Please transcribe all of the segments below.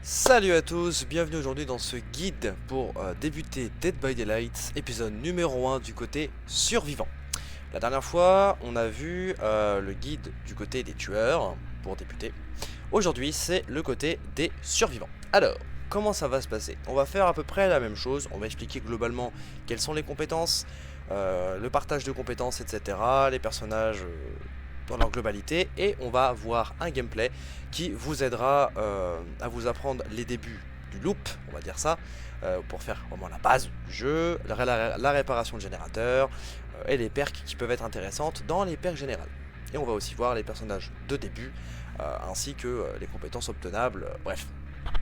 Salut à tous, bienvenue aujourd'hui dans ce guide pour débuter Dead by Daylight, épisode numéro 1 du côté survivant. La dernière fois, on a vu le guide du côté des tueurs pour débuter. Aujourd'hui, c'est le côté des survivants. Alors, comment ça va se passer? On va faire à peu près la même chose, on va expliquer globalement quelles sont les compétences, le partage de compétences, etc., les personnages dans leur globalité, et on va voir un gameplay qui vous aidera à vous apprendre les débuts du loop, on va dire ça, pour faire vraiment la base du jeu, la réparation de générateurs, et les perks qui peuvent être intéressantes dans les perks générales. Et on va aussi voir les personnages de début, ainsi que les compétences obtenables, bref,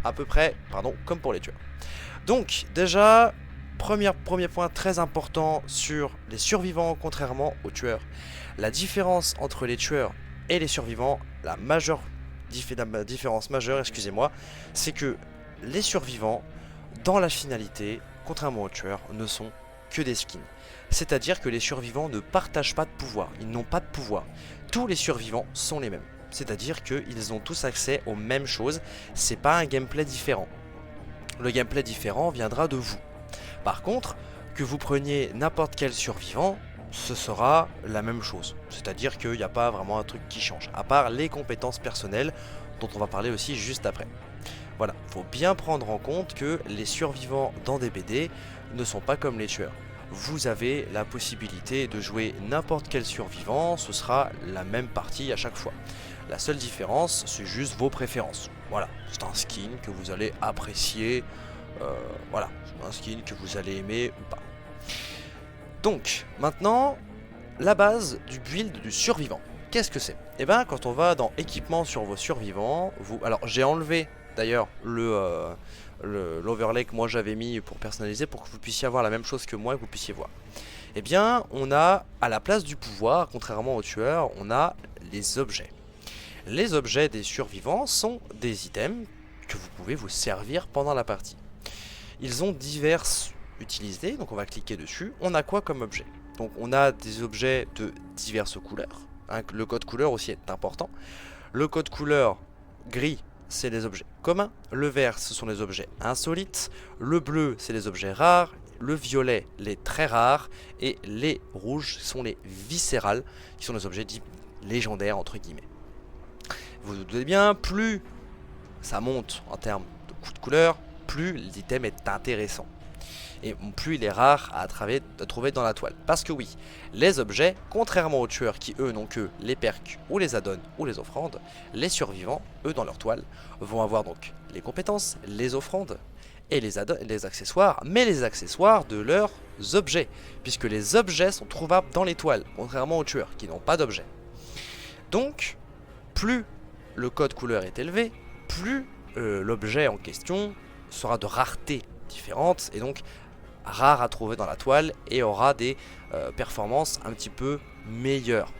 à peu près, pardon, comme pour les tueurs. Donc, déjà, premier point très important sur les survivants contrairement aux tueurs. La différence entre les tueurs et les survivants, la différence majeure, excusez-moi, c'est que les survivants, dans la finalité, contrairement aux tueurs, ne sont que des skins. C'est-à-dire que les survivants ne partagent pas de pouvoir, ils n'ont pas de pouvoir. Tous les survivants sont les mêmes. C'est-à-dire qu'ils ont tous accès aux mêmes choses, c'est pas un gameplay différent. Le gameplay différent viendra de vous. Par contre, que vous preniez n'importe quel survivant, ce sera la même chose. C'est-à-dire qu'il n'y a pas vraiment un truc qui change, à part les compétences personnelles, dont on va parler aussi juste après. Voilà, faut bien prendre en compte que les survivants dans des BD ne sont pas comme les tueurs. Vous avez la possibilité de jouer n'importe quel survivant, ce sera la même partie à chaque fois. La seule différence, c'est juste vos préférences. Voilà, c'est un skin que vous allez apprécier, voilà, c'est un skin que vous allez aimer ou pas. Donc, maintenant, la base du build du survivant. Qu'est-ce que c'est? Eh bien, quand on va dans équipement sur vos survivants, alors j'ai enlevé d'ailleurs l'overlay que moi j'avais mis pour personnaliser pour que vous puissiez avoir la même chose que moi et que vous puissiez voir. Eh bien, on a, à la place du pouvoir, contrairement aux tueurs, on a les objets. Les objets des survivants sont des items que vous pouvez vous servir pendant la partie. Ils ont diverses utilités, donc on va cliquer dessus. On a quoi comme objet? Donc on a des objets de diverses couleurs, hein, le code couleur aussi est important. Le code couleur gris, c'est les objets communs. Le vert, ce sont les objets insolites. Le bleu, c'est les objets rares. Le violet, les très rares. Et les rouges sont les viscérales, qui sont les objets dits légendaires, entre guillemets. Vous vous doutez bien, plus ça monte en termes de coups de couleur, plus l'item est intéressant. Et plus il est rare à trouver dans la toile. Parce que oui, les objets, contrairement aux tueurs qui eux n'ont que les perks ou les add-ons ou les offrandes, les survivants, eux dans leur toile, vont avoir donc les compétences, les offrandes et les accessoires, mais les accessoires de leurs objets, puisque les objets sont trouvables dans les toiles, contrairement aux tueurs qui n'ont pas d'objets. Donc, plus le code couleur est élevé, plus l'objet en question sera de rareté différente et donc rare à trouver dans la toile et aura des performances un petit peu meilleures,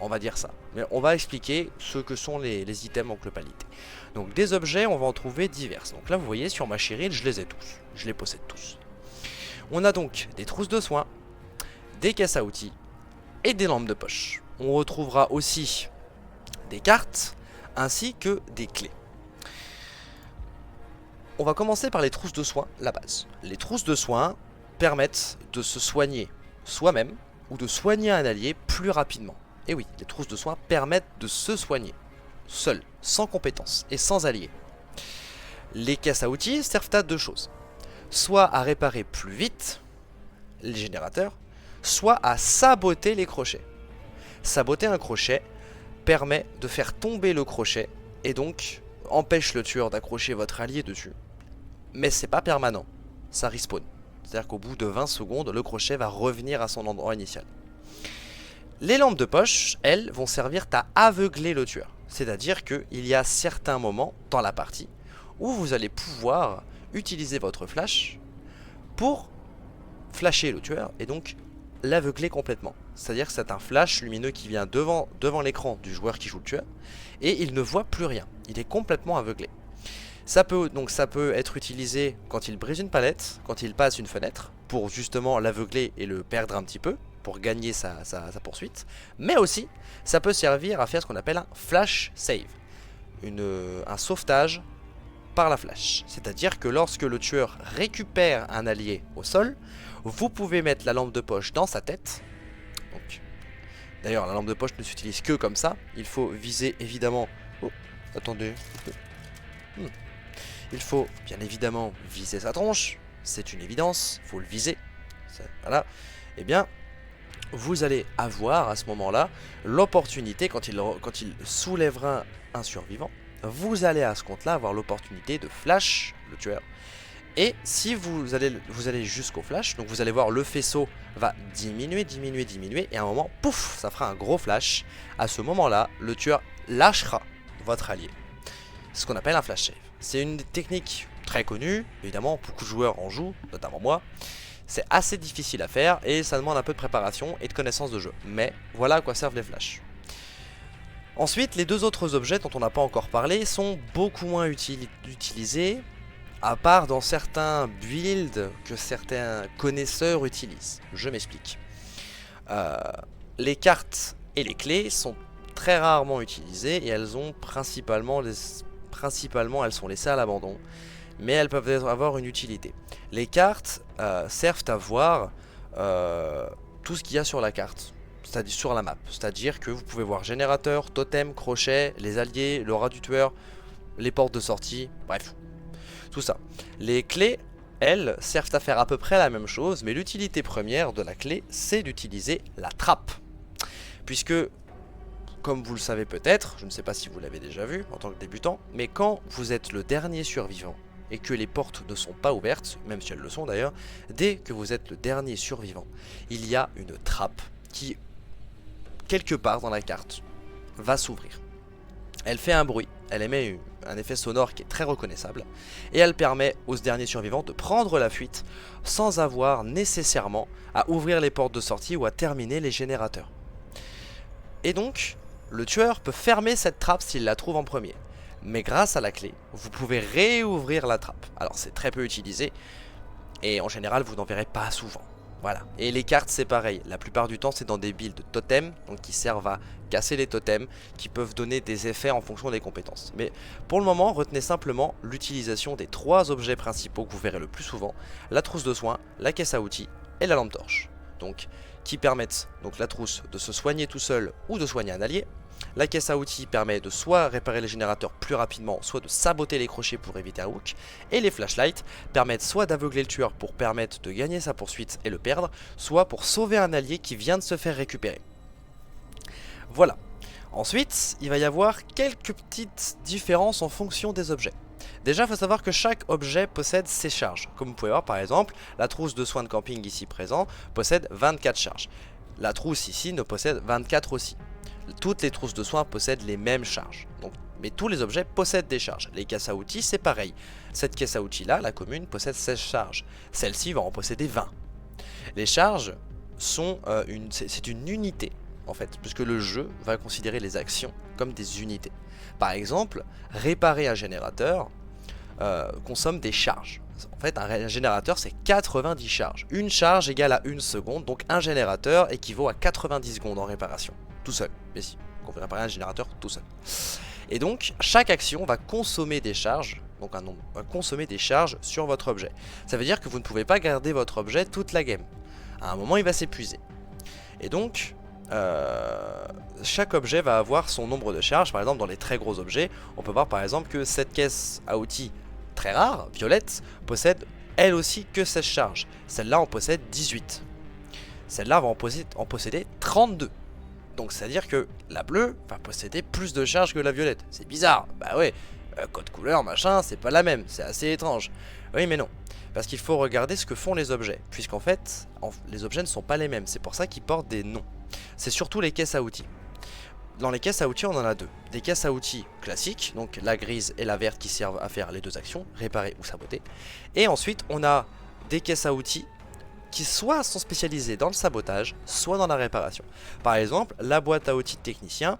on va dire ça. Mais on va expliquer ce que sont les items en globalité. Donc des objets, on va en trouver divers. Donc là vous voyez sur ma Cheryl, je les ai tous, je les possède tous. On a donc des trousses de soins, des caisses à outils et des lampes de poche. On retrouvera aussi des cartes ainsi que des clés. On va commencer par les trousses de soins, la base. Les trousses de soins permettent de se soigner soi-même ou de soigner un allié plus rapidement. Et oui, les trousses de soins permettent de se soigner, seul, sans compétences et sans alliés. Les caisses à outils servent à deux choses. Soit à réparer plus vite les générateurs, soit à saboter les crochets. Saboter un crochet permet de faire tomber le crochet et donc empêche le tueur d'accrocher votre allié dessus. Mais c'est pas permanent, ça respawn. C'est-à-dire qu'au bout de 20 secondes, le crochet va revenir à son endroit initial. Les lampes de poche, elles, vont servir à aveugler le tueur. C'est-à-dire qu'il y a certains moments dans la partie où vous allez pouvoir utiliser votre flash pour flasher le tueur et donc l'aveugler complètement. C'est-à-dire que c'est un flash lumineux qui vient devant l'écran du joueur qui joue le tueur et il ne voit plus rien. Il est complètement aveuglé. Ça peut être utilisé quand il brise une palette, quand il passe une fenêtre, pour justement l'aveugler et le perdre un petit peu, pour gagner sa poursuite. Mais aussi, ça peut servir à faire ce qu'on appelle un flash save. Un sauvetage par la flash. C'est-à-dire que lorsque le tueur récupère un allié au sol, vous pouvez mettre la lampe de poche dans sa tête. D'ailleurs, la lampe de poche ne s'utilise que comme ça. Il faut viser évidemment... Oh, attendez. Il faut bien évidemment viser sa tronche. C'est une évidence, il faut le viser. Voilà. Eh bien, vous allez avoir à ce moment-là l'opportunité, quand il soulèvera un survivant, vous allez à ce compte-là avoir l'opportunité de flash le tueur. Et si vous allez jusqu'au flash, donc vous allez voir le faisceau va diminuer, et à un moment, pouf, ça fera un gros flash. À ce moment-là, le tueur lâchera votre allié. C'est ce qu'on appelle un flash save. C'est une technique très connue, évidemment, beaucoup de joueurs en jouent, notamment moi. C'est assez difficile à faire et ça demande un peu de préparation et de connaissance de jeu. Mais voilà à quoi servent les flashs. Ensuite, les deux autres objets dont on n'a pas encore parlé sont beaucoup moins utilisés, à part dans certains builds que certains connaisseurs utilisent. Je m'explique. Les cartes et les clés sont très rarement utilisées et elles ont principalement elles sont laissées à l'abandon. Mais elles peuvent avoir une utilité. Les cartes servent à voir tout ce qu'il y a sur la carte, c'est-à-dire sur la map. C'est-à-dire que vous pouvez voir générateur, totem, crochet, les alliés, l'aura du tueur, les portes de sortie, bref, tout ça. Les clés, elles, servent à faire à peu près la même chose, mais l'utilité première de la clé, c'est d'utiliser la trappe. Puisque, comme vous le savez peut-être, je ne sais pas si vous l'avez déjà vu en tant que débutant, mais quand vous êtes le dernier survivant, et que les portes ne sont pas ouvertes, même si elles le sont d'ailleurs, dès que vous êtes le dernier survivant, il y a une trappe qui, quelque part dans la carte, va s'ouvrir. Elle fait un bruit, elle émet un effet sonore qui est très reconnaissable, et elle permet aux derniers survivants de prendre la fuite sans avoir nécessairement à ouvrir les portes de sortie ou à terminer les générateurs. Et donc, le tueur peut fermer cette trappe s'il la trouve en premier. Mais grâce à la clé, vous pouvez réouvrir la trappe. Alors c'est très peu utilisé, et en général vous n'en verrez pas souvent. Voilà. Et les cartes c'est pareil, la plupart du temps c'est dans des builds totems, donc qui servent à casser les totems, qui peuvent donner des effets en fonction des compétences. Mais pour le moment, retenez simplement l'utilisation des trois objets principaux que vous verrez le plus souvent, la trousse de soins, la caisse à outils et la lampe torche. Donc qui permettent donc la trousse de se soigner tout seul ou de soigner un allié. La caisse à outils permet de soit réparer les générateurs plus rapidement, soit de saboter les crochets pour éviter un hook. Et les flashlights permettent soit d'aveugler le tueur pour permettre de gagner sa poursuite et le perdre, soit pour sauver un allié qui vient de se faire récupérer. Voilà. Ensuite, il va y avoir quelques petites différences en fonction des objets. Déjà, il faut savoir que chaque objet possède ses charges. Comme vous pouvez voir par exemple, la trousse de soins de camping ici présent possède 24 charges. La trousse ici ne possède 24 aussi. Toutes les trousses de soins possèdent les mêmes charges. Donc, mais tous les objets possèdent des charges. Les caisses à outils, c'est pareil. Cette caisse à outils là, la commune, possède 16 charges. Celle-ci va en posséder 20. Les charges sont c'est une unité en fait, puisque le jeu va considérer les actions comme des unités. Par exemple, réparer un générateur consomme des charges. En fait, un générateur, c'est 90 charges. Une charge égale à 1 seconde, donc un générateur équivaut à 90 secondes en réparation. Tout seul, mais si, on peut réparer un générateur tout seul. Et donc, chaque action va consommer des charges, donc un nombre va consommer des charges sur votre objet. Ça veut dire que vous ne pouvez pas garder votre objet toute la game. À un moment, il va s'épuiser. Et donc, chaque objet va avoir son nombre de charges. Par exemple, dans les très gros objets, on peut voir par exemple que cette caisse à outils très rare, violette, possède elle aussi que 16 charges. Celle-là en possède 18. Celle-là va en posséder 32. Donc c'est à dire que la bleue va posséder plus de charges que la violette. C'est bizarre, bah ouais, code couleur machin, c'est pas la même, c'est assez étrange. Oui mais non, parce qu'il faut regarder ce que font les objets, puisqu'en fait, les objets ne sont pas les mêmes, c'est pour ça qu'ils portent des noms. C'est surtout les caisses à outils. Dans les caisses à outils, on en a deux. Des caisses à outils classiques, donc la grise et la verte qui servent à faire les deux actions, réparer ou saboter. Et ensuite, on a des caisses à outils qui soit sont spécialisés dans le sabotage, soit dans la réparation. Par exemple, la boîte à outils de technicien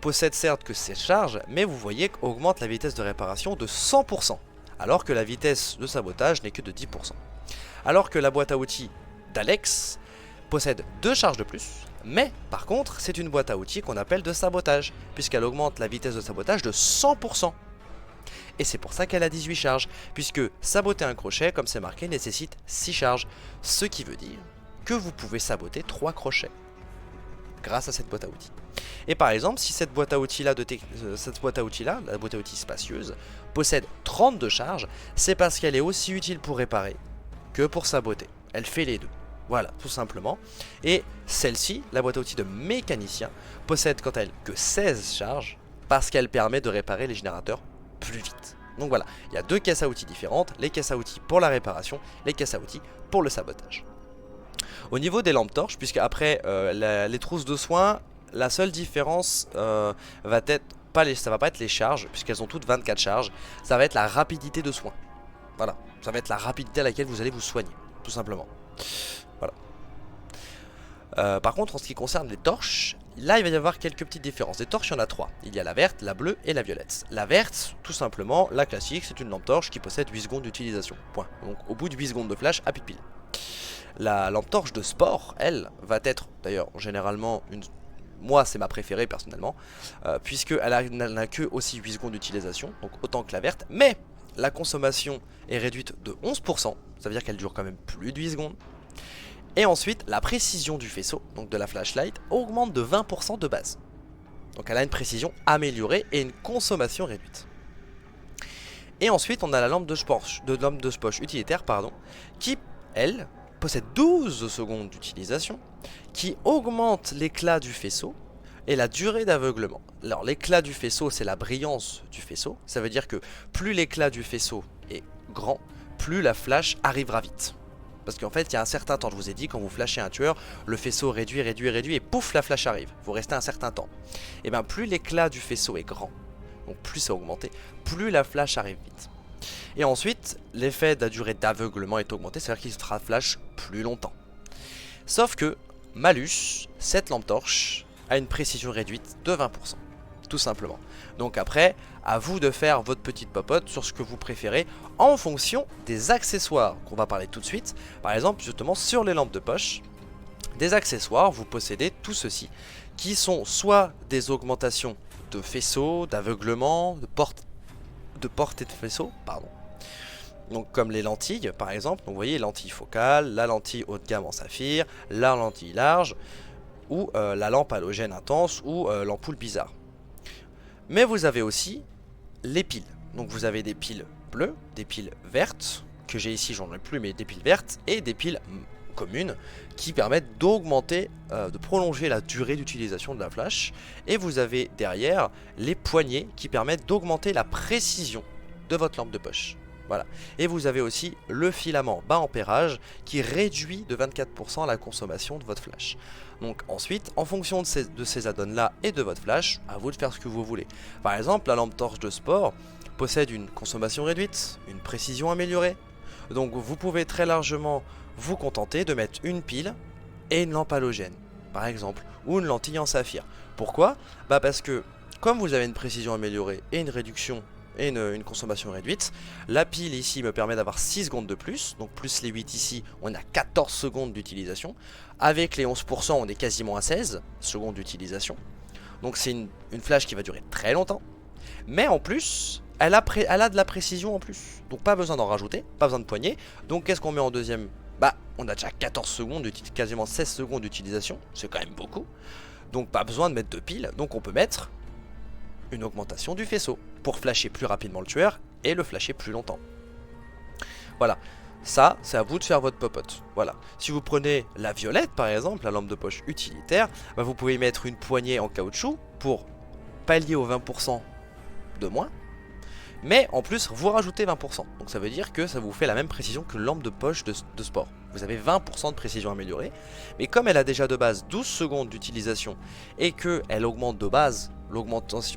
possède certes que 16 charges, mais vous voyez qu'augmente la vitesse de réparation de 100%, alors que la vitesse de sabotage n'est que de 10%. Alors que la boîte à outils d'Alex possède 2 charges de plus, mais par contre, c'est une boîte à outils qu'on appelle de sabotage, puisqu'elle augmente la vitesse de sabotage de 100%. Et c'est pour ça qu'elle a 18 charges, puisque saboter un crochet, comme c'est marqué, nécessite 6 charges. Ce qui veut dire que vous pouvez saboter 3 crochets grâce à cette boîte à outils. Et par exemple, si cette boîte à outils là, la boîte à outils spacieuse, possède 32 charges, c'est parce qu'elle est aussi utile pour réparer que pour saboter. Elle fait les deux. Voilà, tout simplement. Et celle-ci, la boîte à outils de mécanicien, possède quant à elle que 16 charges parce qu'elle permet de réparer les générateurs plus vite. Donc voilà, il y a deux caisses à outils différentes, les caisses à outils pour la réparation, les caisses à outils pour le sabotage. Au niveau des lampes torches, puisque après les trousses de soins, la seule différence va être ça va pas être les charges, puisqu'elles ont toutes 24 charges, ça va être la rapidité de soin. Voilà, ça va être la rapidité à laquelle vous allez vous soigner, tout simplement. Voilà. Par contre, en ce qui concerne les torches, là il va y avoir quelques petites différences. Les torches, il y en a 3. Il y a la verte, la bleue et la violette. La verte, tout simplement, la classique, c'est une lampe torche qui possède 8 secondes d'utilisation. Point. Donc au bout de 8 secondes de flash, à pile. La lampe torche de sport, elle, va être, d'ailleurs, généralement, moi c'est ma préférée personnellement, puisqu'elle n'a que aussi 8 secondes d'utilisation, donc autant que la verte, mais la consommation est réduite de 11%, ça veut dire qu'elle dure quand même plus de 8 secondes. Et ensuite, la précision du faisceau, donc de la flashlight, augmente de 20% de base. Donc elle a une précision améliorée et une consommation réduite. Et ensuite, on a la lampe de poche utilitaire, qui, elle, possède 12 secondes d'utilisation, qui augmente l'éclat du faisceau et la durée d'aveuglement. Alors l'éclat du faisceau, c'est la brillance du faisceau, ça veut dire que plus l'éclat du faisceau est grand, plus la flash arrivera vite. Parce qu'en fait, il y a un certain temps, je vous ai dit, quand vous flashez un tueur, le faisceau réduit et pouf, la flash arrive. Vous restez un certain temps. Et bien plus l'éclat du faisceau est grand, donc plus c'est augmenté, plus la flash arrive vite. Et ensuite, l'effet de la durée d'aveuglement est augmenté, c'est-à-dire qu'il sera flash plus longtemps. Sauf que, malus, cette lampe torche a une précision réduite de 20%, tout simplement. Donc après, à vous de faire votre petite popote sur ce que vous préférez en fonction des accessoires qu'on va parler tout de suite. Par exemple, justement, sur les lampes de poche, des accessoires, vous possédez tout ceci, qui sont soit des augmentations de faisceau, d'aveuglement, de portée de faisceau, donc comme les lentilles par exemple, donc vous voyez lentille focale, la lentille haut de gamme en saphir, la lentille large, ou la lampe halogène intense, ou l'ampoule bizarre. Mais vous avez aussi les piles, donc vous avez des piles bleues, des piles vertes, que j'ai ici, j'en ai plus, mais des piles vertes, et des piles communes, qui permettent d'augmenter, de prolonger la durée d'utilisation de la flash, et vous avez derrière les poignées qui permettent d'augmenter la précision de votre lampe de poche. Voilà. Et vous avez aussi le filament bas ampérage qui réduit de 24% la consommation de votre flash. Donc ensuite, en fonction de ces add-ons là et de votre flash, à vous de faire ce que vous voulez. Par exemple, la lampe torche de sport possède une consommation réduite, une précision améliorée. Donc vous pouvez très largement vous contenter de mettre une pile et une lampe halogène, par exemple, ou une lentille en saphir. Pourquoi? Parce que comme vous avez une précision améliorée et une réduction et une consommation réduite, la pile ici me permet d'avoir 6 secondes de plus, donc plus les 8 ici, on a 14 secondes d'utilisation. Avec les 11%, on est quasiment à 16 secondes d'utilisation. Donc c'est une flash qui va durer très longtemps. Mais en plus, elle a de la précision en plus. Donc pas besoin d'en rajouter, pas besoin de poignée. Donc qu'est-ce qu'on met en deuxième? On a déjà 14 secondes, quasiment 16 secondes d'utilisation. C'est quand même beaucoup. Donc pas besoin de mettre de piles. Donc on peut mettre une augmentation du faisceau pour flasher plus rapidement le tueur et le flasher plus longtemps. Voilà, ça c'est à vous de faire votre popote. Voilà, si vous prenez la violette par exemple, la lampe de poche utilitaire, vous pouvez y mettre une poignée en caoutchouc pour pallier aux 20% de moins, mais en plus vous rajoutez 20%, donc ça veut dire que ça vous fait la même précision que lampe de poche de sport. Vous avez 20% de précision améliorée, mais comme elle a déjà de base 12 secondes d'utilisation et qu'elle augmente de base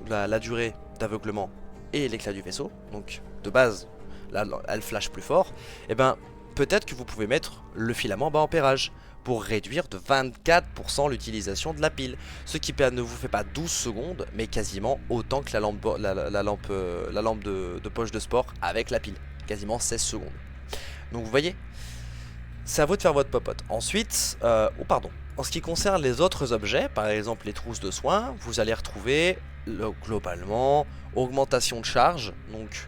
la durée d'aveuglement et l'éclat du vaisseau, donc de base là elle flash plus fort, et peut-être que vous pouvez mettre le filament bas ampérage pour réduire de 24% l'utilisation de la pile, ce qui ne vous fait pas 12 secondes mais quasiment autant que la lampe de poche de sport avec la pile, quasiment 16 secondes. Donc vous voyez, c'est à vous de faire votre popote. Ensuite, en ce qui concerne les autres objets, par exemple les trousses de soins, vous allez retrouver globalement augmentation de charge, donc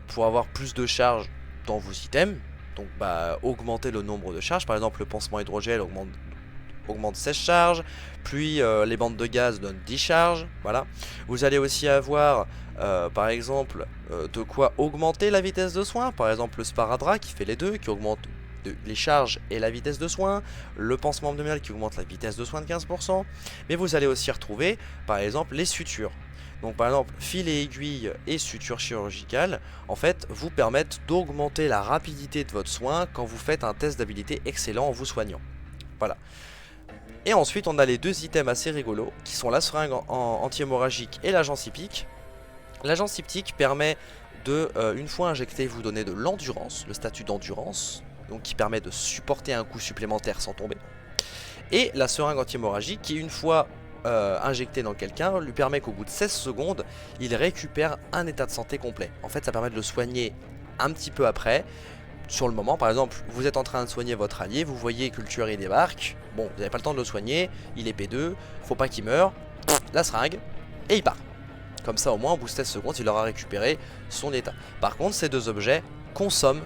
pour avoir plus de charge dans vos items. Donc bah, augmenter le nombre de charges. Par exemple, le pansement hydrogel augmente 16 charges, puis les bandes de gaz donnent 10 charges, voilà. Vous allez aussi avoir par exemple de quoi augmenter la vitesse de soin, par exemple le sparadrap qui fait les deux, qui augmente les charges et la vitesse de soin, le pansement abdominal qui augmente la vitesse de soin de 15%, mais vous allez aussi retrouver par exemple les sutures. Donc par exemple, fil et aiguille et sutures chirurgicales, en fait, vous permettent d'augmenter la rapidité de votre soin quand vous faites un test d'habilité excellent en vous soignant. Voilà. Et ensuite, on a les deux items assez rigolos, qui sont la seringue anti-hémorragique et l'agent sceptique. L'agent sceptique permet de, une fois injecté, vous donner de l'endurance, le statut d'endurance, donc qui permet de supporter un coup supplémentaire sans tomber. Et la seringue anti-hémorragique, qui une fois injecté dans quelqu'un, lui permet qu'au bout de 16 secondes, il récupère un état de santé complet. En fait, ça permet de le soigner un petit peu après. Sur le moment, par exemple, vous êtes en train de soigner votre allié, vous voyez que le tueur il débarque, bon, vous n'avez pas le temps de le soigner, il est P2, faut pas qu'il meure, la seringue, et il part. Comme ça, au moins, au bout de 16 secondes, il aura récupéré son état. Par contre, ces deux objets consomment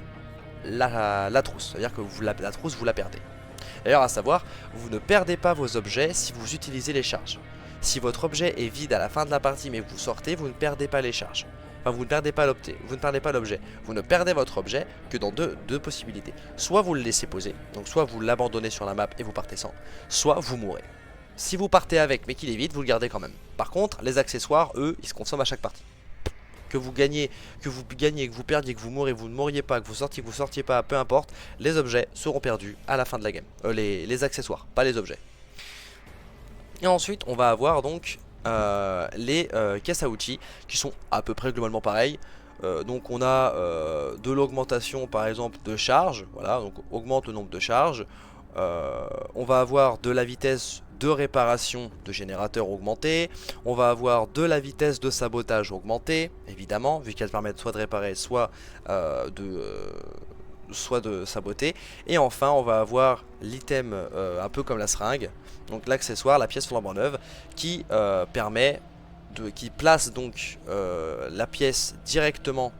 la trousse, c'est-à-dire que la trousse, vous la perdez. D'ailleurs, à savoir, vous ne perdez pas vos objets si vous utilisez les charges. Si votre objet est vide à la fin de la partie mais que vous sortez, vous ne perdez pas les charges. Enfin, vous ne perdez pas l'objet. Vous ne perdez votre objet que dans deux possibilités. Soit vous le laissez poser, donc soit vous l'abandonnez sur la map et vous partez sans, soit vous mourrez. Si vous partez avec mais qu'il est vide, vous le gardez quand même. Par contre, les accessoires, eux, ils se consomment à chaque partie. Que vous gagnez, que vous perdiez, que vous mourrez, vous ne mouriez pas, que vous sortiez pas, peu importe, les objets seront perdus à la fin de la game. Les accessoires, pas les objets. Et ensuite, on va avoir donc les caisses à outils qui sont à peu près globalement pareilles. Donc on a de l'augmentation par exemple de charge, voilà, donc augmente le nombre de charges. On va avoir de la vitesse de réparation de générateur augmentée. On va avoir de la vitesse de sabotage augmentée, évidemment, vu qu'elles permettent soit de réparer, soit de saboter. Et enfin on va avoir l'item un peu comme la seringue, donc l'accessoire, la pièce flambant neuve, qui qui place donc la pièce directement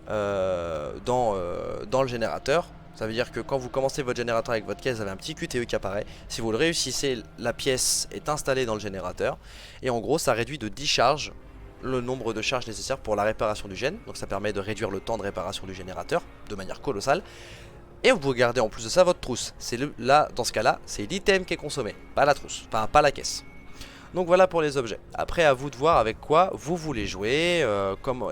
dans le générateur. Ça veut dire que quand vous commencez votre générateur avec votre caisse, vous avez un petit QTE qui apparaît. Si vous le réussissez, la pièce est installée dans le générateur. Et en gros, ça réduit de 10 charges le nombre de charges nécessaires pour la réparation du gène. Donc ça permet de réduire le temps de réparation du générateur de manière colossale. Et vous gardez en plus de ça votre trousse. Là, dans ce cas-là, c'est l'item qui est consommé, pas la trousse, enfin pas la caisse. Donc voilà pour les objets. Après, à vous de voir avec quoi vous voulez jouer.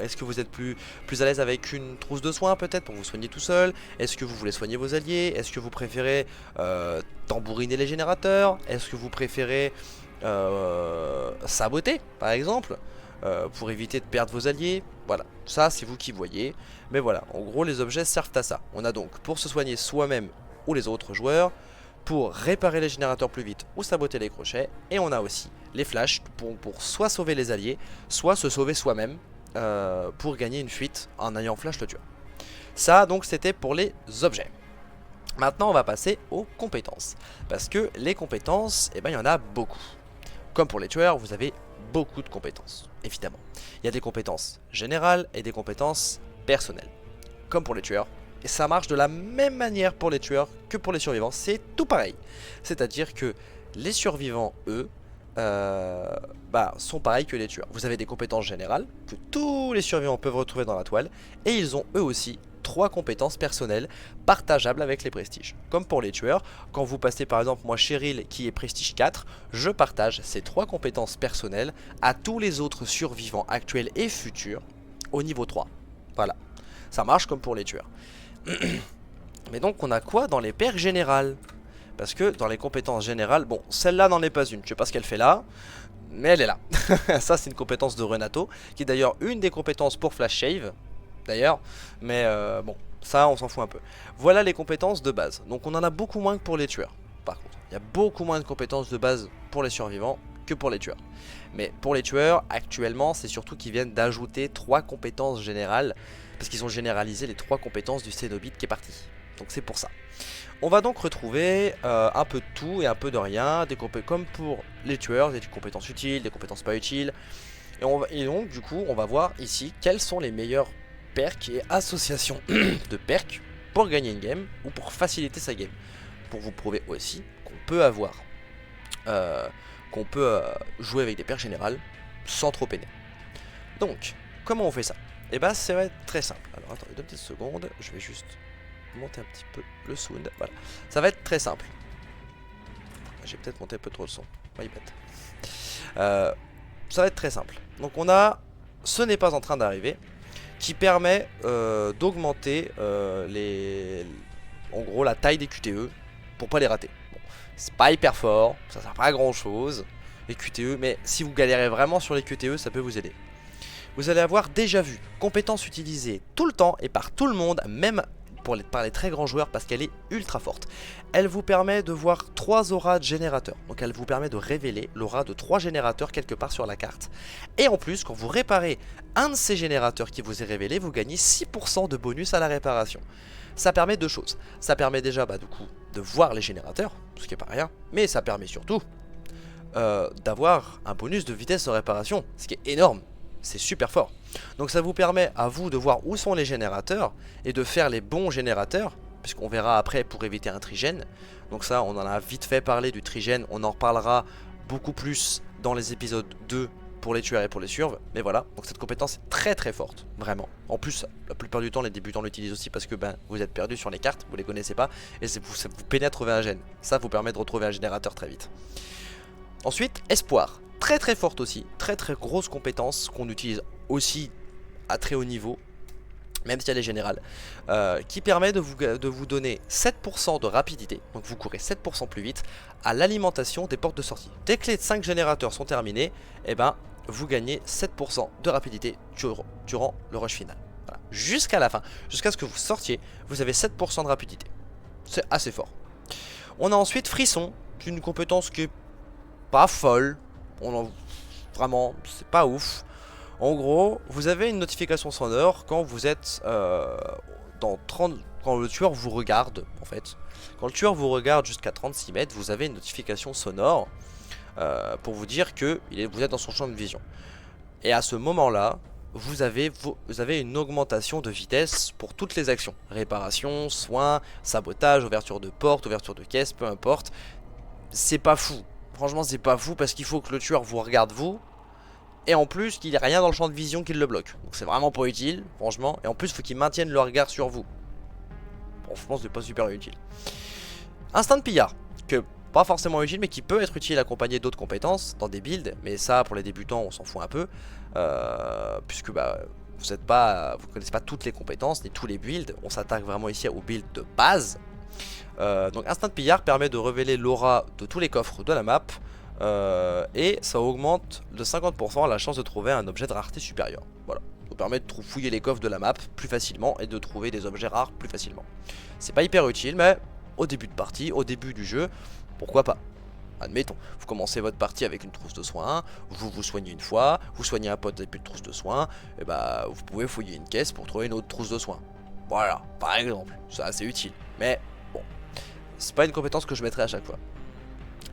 Est-ce que vous êtes plus à l'aise avec une trousse de soins peut-être pour vous soigner tout seul? Est-ce que vous voulez soigner vos alliés? Est-ce que vous préférez tambouriner les générateurs? Est-ce que vous préférez saboter par exemple pour éviter de perdre vos alliés? Voilà, ça c'est vous qui voyez. Mais voilà, en gros les objets servent à ça. On a donc pour se soigner soi-même ou les autres joueurs, pour réparer les générateurs plus vite ou saboter les crochets, et on a aussi les flashs pour soit sauver les alliés, soit se sauver soi-même pour gagner une fuite en ayant flash le tueur. Ça donc c'était pour les objets. Maintenant on va passer aux compétences, parce que les compétences, eh ben, il y en a beaucoup. Comme pour les tueurs, vous avez beaucoup de compétences, évidemment. Il y a des compétences générales et des compétences personnelles. Comme pour les tueurs, et ça marche de la même manière pour les tueurs que pour les survivants, c'est tout pareil. C'est-à-dire que les survivants, eux, sont pareils que les tueurs. Vous avez des compétences générales que tous les survivants peuvent retrouver dans la toile, et ils ont eux aussi 3 compétences personnelles partageables avec les prestiges. Comme pour les tueurs, quand vous passez par exemple moi Cheryl qui est prestige 4, je partage ces 3 compétences personnelles à tous les autres survivants actuels et futurs au niveau 3. Voilà, ça marche comme pour les tueurs. Mais donc on a quoi dans les perks générales? Parce que dans les compétences générales, bon, celle-là n'en est pas une, je sais pas ce qu'elle fait là, mais elle est là. Ça c'est une compétence de Renato, qui est d'ailleurs une des compétences pour Flash Shave, d'ailleurs, mais bon, ça on s'en fout un peu. Voilà les compétences de base, donc on en a beaucoup moins que pour les tueurs. Par contre, il y a beaucoup moins de compétences de base pour les survivants que pour les tueurs. Mais pour les tueurs, actuellement, c'est surtout qu'ils viennent d'ajouter 3 compétences générales, parce qu'ils ont généralisé les 3 compétences du Cénobite qui est parti. Donc c'est pour ça. On va donc retrouver un peu de tout et un peu de rien, comme pour les tueurs, des compétences utiles, des compétences pas utiles. Et donc du coup, on va voir ici quelles sont les meilleures perks et associations de perks pour gagner une game ou pour faciliter sa game. Pour vous prouver aussi qu'on peut avoir, jouer avec des perks générales sans trop peiner. Donc, comment on fait ça? Et bah, ça va être très simple. Alors, attendez 2 petites secondes, je vais juste monter un petit peu le sound. Voilà, ça va être très simple. J'ai peut-être monté un peu trop le son. My bad. Ça va être très simple. Donc, on a ce n'est pas en train d'arriver qui permet d'augmenter en gros la taille des QTE pour pas les rater. Bon, c'est pas hyper fort, ça sert pas à grand chose les QTE, mais si vous galérez vraiment sur les QTE, ça peut vous aider. Vous allez avoir déjà vu compétence utilisée tout le temps et par tout le monde, même par les très grands joueurs parce qu'elle est ultra forte. Elle vous permet de voir 3 auras de générateurs. Donc elle vous permet de révéler l'aura de 3 générateurs quelque part sur la carte. Et en plus, quand vous réparez un de ces générateurs qui vous est révélé, vous gagnez 6% de bonus à la réparation. Ça permet 2 choses. Ça permet déjà du coup de voir les générateurs, ce qui est pas rien. Mais ça permet surtout d'avoir un bonus de vitesse de réparation, ce qui est énorme. C'est super fort. Donc ça vous permet à vous de voir où sont les générateurs et de faire les bons générateurs, puisqu'on verra après pour éviter un trigène. Donc ça, on en a vite fait parler du trigène, on en reparlera beaucoup plus dans les épisodes 2 pour les tueurs et pour les surves. Mais voilà, donc cette compétence est très très forte, vraiment. En plus, la plupart du temps, les débutants l'utilisent aussi parce que vous êtes perdu sur les cartes, vous les connaissez pas, et ça vous peine à trouver un gène. Ça vous permet de retrouver un générateur très vite. Ensuite, espoir. Très très forte aussi, très très grosse compétence qu'on utilise aussi à très haut niveau, même si elle est générale, qui permet de vous donner 7% de rapidité, donc vous courez 7% plus vite, à l'alimentation des portes de sortie. Dès que les 5 générateurs sont terminés, et ben, vous gagnez 7% de rapidité durant le rush final. Voilà. Jusqu'à la fin, jusqu'à ce que vous sortiez, vous avez 7% de rapidité. C'est assez fort. On a ensuite Frisson, une compétence qui est pas folle. Vraiment, c'est pas ouf. En gros, vous avez une notification sonore quand vous êtes quand le tueur vous regarde, en fait. Quand le tueur vous regarde jusqu'à 36 mètres, vous avez une notification sonore pour vous dire que vous êtes dans son champ de vision. Et à ce moment-là, vous avez une augmentation de vitesse pour toutes les actions. Réparation, soins, sabotage, ouverture de porte, ouverture de caisse, peu importe. C'est pas fou. Franchement, c'est pas fou parce qu'il faut que le tueur vous regarde vous. Et en plus, qu'il n'y ait rien dans le champ de vision qui le bloque. Donc c'est vraiment pas utile, franchement. Et en plus, il faut qu'il maintienne le regard sur vous. Franchement, c'est pas super utile. Instinct de pillard, que pas forcément utile, mais qui peut être utile accompagné d'autres compétences dans des builds. Mais ça, pour les débutants, on s'en fout un peu. Puisque vous connaissez pas toutes les compétences, ni tous les builds. On s'attaque vraiment ici aux builds de base. Donc Instinct de pillard permet de révéler l'aura de tous les coffres de la map et ça augmente de 50% la chance de trouver un objet de rareté supérieur. Voilà, ça permet de fouiller les coffres de la map plus facilement et de trouver des objets rares plus facilement. C'est pas hyper utile, mais au début de partie, au début du jeu, pourquoi pas. Admettons, vous commencez votre partie avec une trousse de soins, vous vous soignez une fois, vous soignez un pote avec plus de trousse de soins, et bah vous pouvez fouiller une caisse pour trouver une autre trousse de soins. Voilà, par exemple, c'est assez utile, mais bon, c'est pas une compétence que je mettrai à chaque fois.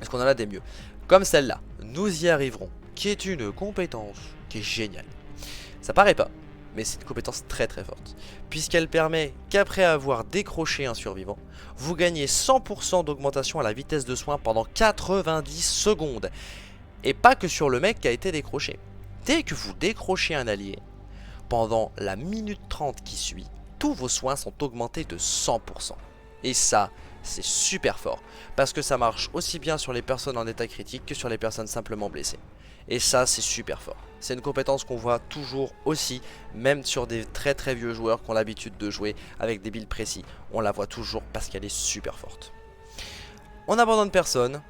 Est-ce qu'on en a des mieux? Comme celle-là, nous y arriverons, qui est une compétence qui est géniale. Ça paraît pas, mais c'est une compétence très très forte, puisqu'elle permet qu'après avoir décroché un survivant, vous gagnez 100% d'augmentation à la vitesse de soin pendant 90 secondes. Et pas que sur le mec qui a été décroché. Dès que vous décrochez un allié, pendant la minute 30 qui suit, tous vos soins sont augmentés de 100%. Et ça, c'est super fort, parce que ça marche aussi bien sur les personnes en état critique que sur les personnes simplement blessées. Et ça, c'est super fort. C'est une compétence qu'on voit toujours aussi, même sur des très très vieux joueurs qui ont l'habitude de jouer avec des builds précis. On la voit toujours parce qu'elle est super forte. On abandonne personne.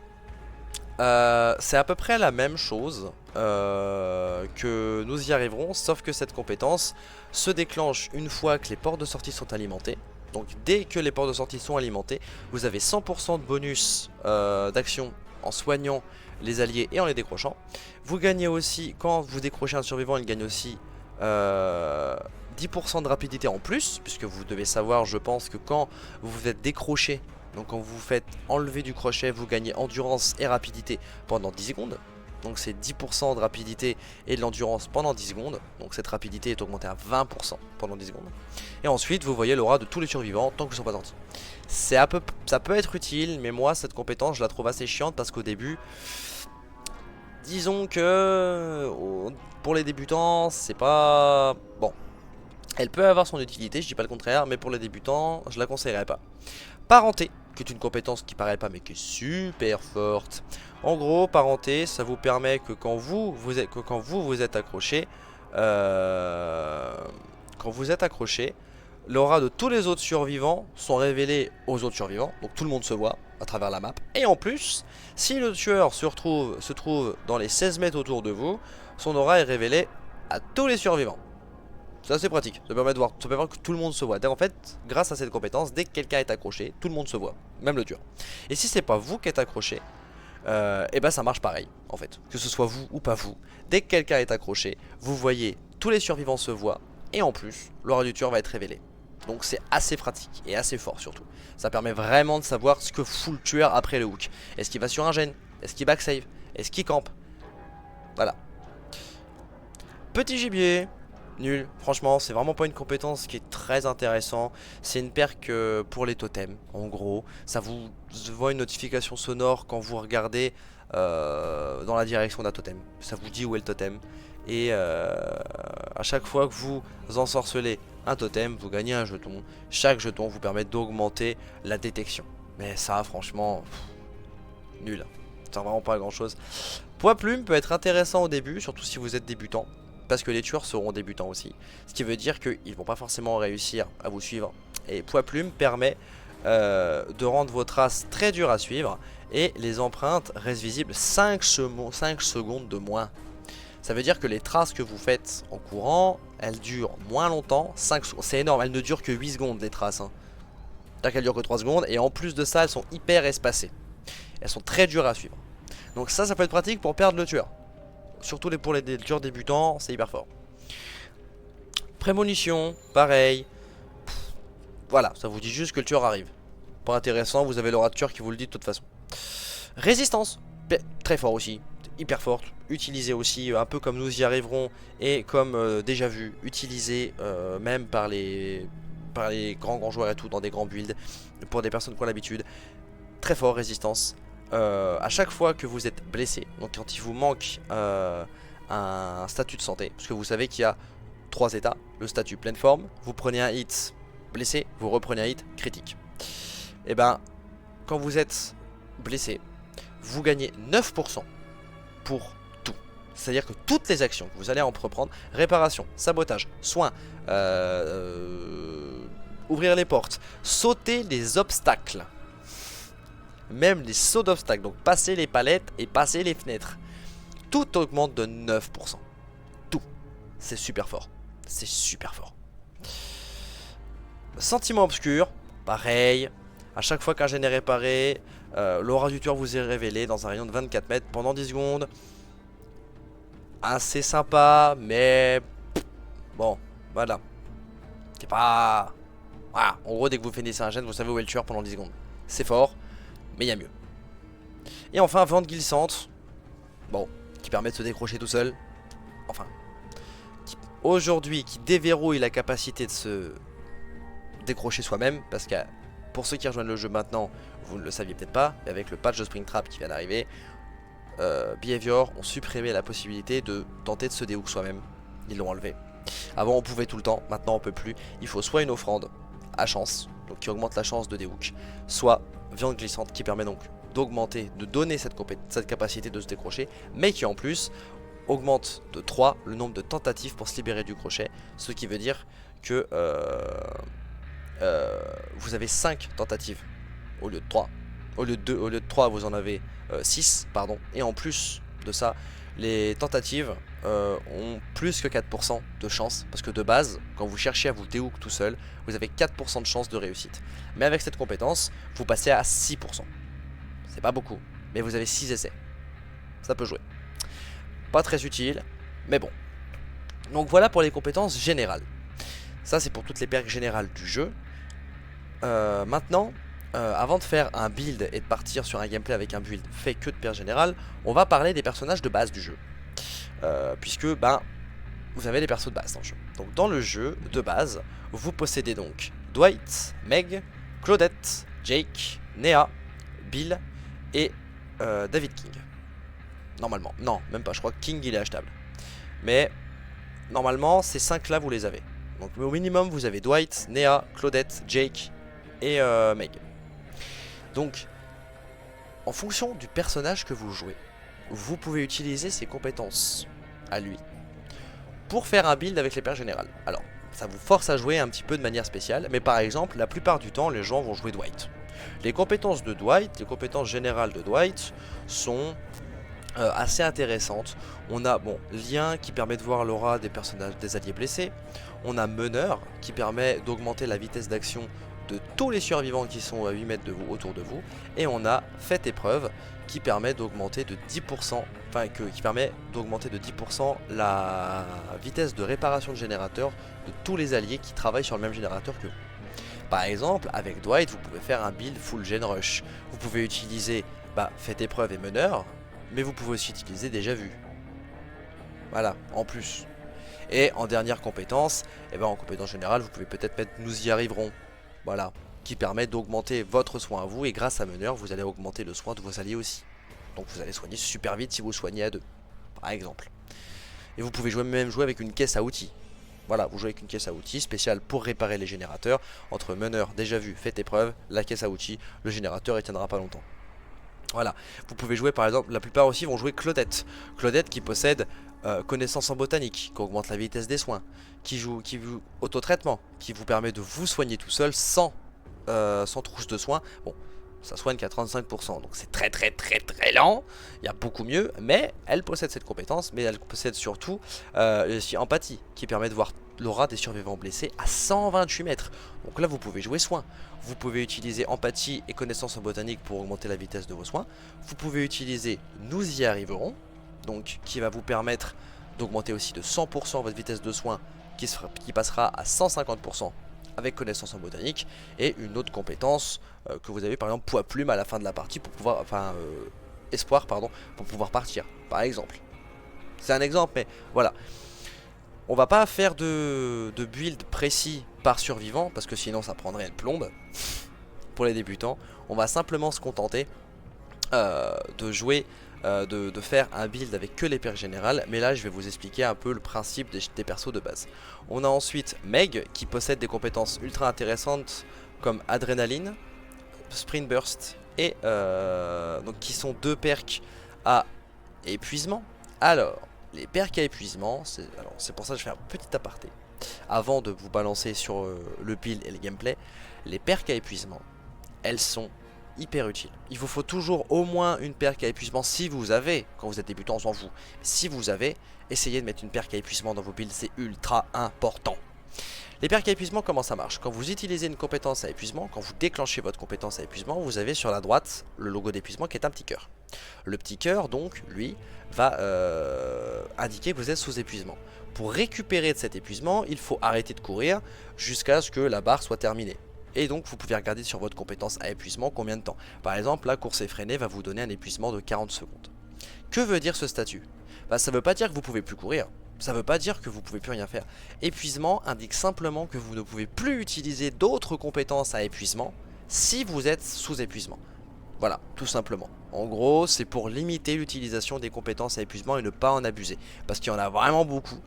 C'est à peu près la même chose que nous y arriverons, sauf que cette compétence se déclenche une fois que les portes de sortie sont alimentées. Donc dès que les portes de sortie sont alimentées, vous avez 100% de bonus d'action en soignant les alliés et en les décrochant. Vous gagnez aussi, quand vous décrochez un survivant, il gagne aussi 10% de rapidité en plus, puisque vous devez savoir, je pense, que quand vous vous êtes décroché, donc quand vous vous faites enlever du crochet, vous gagnez endurance et rapidité pendant 10 secondes. Donc c'est 10% de rapidité et de l'endurance pendant 10 secondes. Donc cette rapidité est augmentée à 20% pendant 10 secondes. Et ensuite vous voyez l'aura de tous les survivants tant qu'ils ne sont pas sortis. Ça peut être utile, mais moi cette compétence je la trouve assez chiante parce qu'au début, disons que pour les débutants c'est pas... Bon, elle peut avoir son utilité, je dis pas le contraire, mais pour les débutants je la conseillerais pas. Parenté, qui est une compétence qui paraît pas mais qui est super forte. En gros, parenté, ça vous permet que quand vous êtes accroché, l'aura de tous les autres survivants sont révélés aux autres survivants, donc tout le monde se voit à travers la map. Et en plus, si le tueur se trouve dans les 16 mètres autour de vous, son aura est révélée à tous les survivants. C'est assez pratique, ça permet de voir, que tout le monde se voit. En fait, grâce à cette compétence, dès que quelqu'un est accroché, tout le monde se voit, même le tueur. Et si c'est pas vous qui êtes accroché, et ben ça marche pareil en fait, que ce soit vous ou pas vous. Dès que quelqu'un est accroché, vous voyez, tous les survivants se voient, et en plus, l'aura du tueur va être révélée. Donc c'est assez pratique et assez fort surtout. Ça permet vraiment de savoir ce que fout le tueur après le hook. Est-ce qu'il va sur un gène? Est-ce qu'il backsave? Est-ce qu'il campe? Voilà. Petit gibier. Nul, franchement c'est vraiment pas une compétence qui est très intéressant. C'est une perk pour les totems. En gros, ça vous voit une notification sonore quand vous regardez dans la direction d'un totem. Ça vous dit où est le totem. Et à chaque fois que vous ensorcelez un totem, vous gagnez un jeton. Chaque jeton vous permet d'augmenter la détection. Mais ça franchement, nul. Ça sert vraiment pas à grand chose. Poids plume peut être intéressant au début, surtout si vous êtes débutant. Parce que les tueurs seront débutants aussi. Ce qui veut dire qu'ils vont pas forcément réussir à vous suivre. Et poids plume permet de rendre vos traces très dures à suivre. Et les empreintes restent visibles 5 secondes de moins. Ça veut dire que les traces que vous faites en courant, elles durent moins longtemps. 5 secondes, c'est énorme, elles ne durent que 8 secondes les traces. C'est-à-dire qu'elles durent que 3 secondes. Et en plus de ça, elles sont hyper espacées. Elles sont très dures à suivre. Donc ça peut être pratique pour perdre le tueur. Surtout pour les tueurs débutants, c'est hyper fort. Prémonition, pareil. Voilà, ça vous dit juste que le tueur arrive. Pas intéressant, vous avez l'aura de tueur qui vous le dit de toute façon. Résistance, très fort aussi, hyper forte. Utilisée aussi, un peu comme nous y arriverons. Et comme déjà vu, utilisée même par les grands joueurs et tout, dans des grands builds. Pour des personnes qui ont l'habitude. Très fort, résistance. À chaque fois que vous êtes blessé, donc quand il vous manque un statut de santé, parce que vous savez qu'il y a 3 états, le statut pleine forme, vous prenez un hit blessé, vous reprenez un hit critique. Et ben quand vous êtes blessé, vous gagnez 9% pour tout. C'est-à-dire que toutes les actions que vous allez entreprendre, réparation, sabotage, soins, ouvrir les portes, sauter les obstacles, même les sauts d'obstacles, donc passer les palettes et passer les fenêtres, tout augmente de 9%. Tout. C'est super fort. C'est super fort. Sentiment obscur, pareil. À chaque fois qu'un gène est réparé, l'aura du tueur vous est révélée dans un rayon de 24 mètres pendant 10 secondes. Assez sympa, mais bon, voilà. C'est pas... Voilà, en gros dès que vous finissez un gène, vous savez où est le tueur pendant 10 secondes. C'est fort, mais il y a mieux. Et enfin, vente glissante. Bon, qui permet de se décrocher tout seul. Enfin, aujourd'hui, qui déverrouille la capacité de se décrocher soi-même. Parce que pour ceux qui rejoignent le jeu maintenant, vous ne le saviez peut-être pas, mais avec le patch de Springtrap qui vient d'arriver, Behavior ont supprimé la possibilité de tenter de se déhook soi-même. Ils l'ont enlevé. Avant on pouvait tout le temps, maintenant on peut plus. Il faut soit une offrande à chance, donc qui augmente la chance de déhook, soit viande glissante qui permet donc d'augmenter, de donner cette capacité de se décrocher, mais qui en plus augmente de 3 le nombre de tentatives pour se libérer du crochet, ce qui veut dire que vous avez 5 tentatives au lieu de 3. Au lieu de 3 vous en avez 6 pardon, et en plus de ça les tentatives ont plus que 4% de chance, parce que de base quand vous cherchez à vous déhook tout seul, vous avez 4% de chance de réussite, mais avec cette compétence vous passez à 6%. C'est pas beaucoup, mais vous avez 6 essais, ça peut jouer. Pas très utile, mais bon. Donc voilà pour les compétences générales. Ça c'est pour toutes les perks générales du jeu. Maintenant avant de faire un build et de partir sur un gameplay avec un build fait que de pertes générales, on va parler des personnages de base du jeu. Puisque, ben, vous avez les persos de base dans le jeu. Donc dans le jeu de base, vous possédez donc Dwight, Meg, Claudette, Jake, Nea, Bill et David King. Normalement, non, même pas, je crois que King il est achetable. Mais normalement, ces 5 là vous les avez. Donc au minimum vous avez Dwight, Nea, Claudette, Jake et Meg. Donc en fonction du personnage que vous jouez, vous pouvez utiliser ses compétences à lui pour faire un build avec les pertes générales. Alors, ça vous force à jouer un petit peu de manière spéciale, mais par exemple, la plupart du temps, les gens vont jouer Dwight. Les compétences de Dwight, les compétences générales de Dwight sont assez intéressantes. On a, bon, Lien qui permet de voir l'aura des personnages, des alliés blessés. On a Meneur qui permet d'augmenter la vitesse d'action de tous les survivants qui sont à 8 mètres de vous, autour de vous. Et on a Fait Épreuve qui permet d'augmenter de 10%, qui permet d'augmenter de 10% la vitesse de réparation de générateur de tous les alliés qui travaillent sur le même générateur que vous. Par exemple, avec Dwight, vous pouvez faire un build full gen rush. Vous pouvez utiliser Fait Épreuve et Meneur, mais vous pouvez aussi utiliser Déjà Vu. Voilà, en plus. Et en dernière compétence, en compétence générale, vous pouvez peut-être mettre Nous y arriverons. Voilà, qui permet d'augmenter votre soin à vous, et grâce à Meneur, vous allez augmenter le soin de vos alliés aussi. Donc vous allez soigner super vite si vous soignez à 2, par exemple. Et vous pouvez même jouer avec une caisse à outils. Voilà, vous jouez avec une caisse à outils spéciale pour réparer les générateurs. Entre Meneur, Déjà Vu, Fait Épreuve, la caisse à outils, le générateur il tiendra pas longtemps. Voilà, vous pouvez jouer par exemple, la plupart aussi vont jouer Claudette. Claudette qui possède connaissance en botanique, qui augmente la vitesse des soins, qui joue autotraitement, qui vous permet de vous soigner tout seul sans trousse de soins. Bon, ça soigne qu'à 35%, donc c'est très lent, il y a beaucoup mieux, mais elle possède cette compétence, mais elle possède surtout aussi Empathie, qui permet de voir l'aura des survivants blessés à 128 mètres. Donc là vous pouvez jouer soin, vous pouvez utiliser Empathie et connaissance en botanique pour augmenter la vitesse de vos soins, vous pouvez utiliser Nous y arriverons, donc qui va vous permettre d'augmenter aussi de 100% votre vitesse de soins, qui passera à 150% avec connaissance en botanique, et une autre compétence que vous avez par exemple Poids Plume à la fin de la partie pour pouvoir, Espoir pardon, pour pouvoir partir par exemple. C'est un exemple, mais voilà. On va pas faire de build précis par survivant parce que sinon ça prendrait une plombe pour les débutants. On va simplement se contenter de jouer, de faire un build avec que les pertes générales. Mais là je vais vous expliquer un peu le principe des persos de base. On a ensuite Meg qui possède des compétences ultra intéressantes comme Adrénaline, Sprint Burst et donc qui sont 2 perks à épuisement. Alors les perks à épuisement, c'est pour ça que je fais un petit aparté avant de vous balancer sur le build et le gameplay. Les perks à épuisement, elles sont hyper utiles. Il vous faut toujours au moins une perk à épuisement si vous avez, quand vous êtes débutant on s'en fout, si vous avez, essayez de mettre une perk à épuisement dans vos builds, c'est ultra important. Les perks à épuisement, comment ça marche? Quand vous utilisez une compétence à épuisement, quand vous déclenchez votre compétence à épuisement, vous avez sur la droite le logo d'épuisement qui est un petit cœur. Le petit cœur, donc, lui, va indiquer que vous êtes sous épuisement. Pour récupérer de cet épuisement, il faut arrêter de courir jusqu'à ce que la barre soit terminée. Et donc vous pouvez regarder sur votre compétence à épuisement combien de temps. Par exemple, la course effrénée va vous donner un épuisement de 40 secondes. Que veut dire ce statut? Ça veut pas dire que vous pouvez plus courir. Ça veut pas dire que vous pouvez plus rien faire. Épuisement indique simplement que vous ne pouvez plus utiliser d'autres compétences à épuisement si vous êtes sous épuisement. Voilà, tout simplement. En gros, c'est pour limiter l'utilisation des compétences à épuisement et ne pas en abuser. Parce qu'il y en a vraiment beaucoup,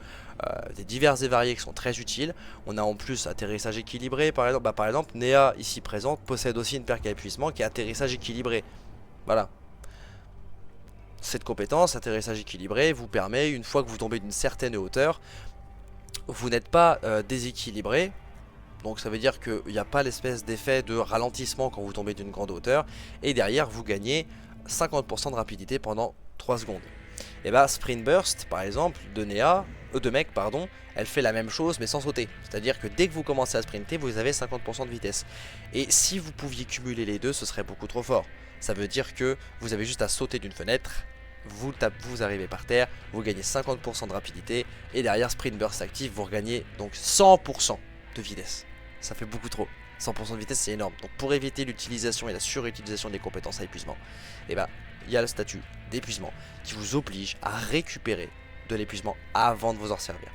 des divers et variés qui sont très utiles. On a en plus atterrissage équilibré, par exemple. Nea, ici présente, possède aussi une perk à épuisement qui est atterrissage équilibré. Voilà. Cette compétence, atterrissage équilibré, vous permet, une fois que vous tombez d'une certaine hauteur, vous n'êtes pas déséquilibré. Donc ça veut dire qu'il n'y a pas l'espèce d'effet de ralentissement quand vous tombez d'une grande hauteur. Et derrière, vous gagnez 50% de rapidité pendant 3 secondes. Et Sprint Burst, par exemple, de Meg, elle fait la même chose mais sans sauter. C'est-à-dire que dès que vous commencez à sprinter, vous avez 50% de vitesse. Et si vous pouviez cumuler les deux, ce serait beaucoup trop fort. Ça veut dire que vous avez juste à sauter d'une fenêtre, vous arrivez par terre, vous gagnez 50% de rapidité. Et derrière Sprint Burst active, vous regagnez donc 100% de vitesse. Ça fait beaucoup trop. 100% de vitesse, c'est énorme. Donc pour éviter l'utilisation et la surutilisation des compétences à épuisement, et ben il y a le statut d'épuisement qui vous oblige à récupérer de l'épuisement avant de vous en servir.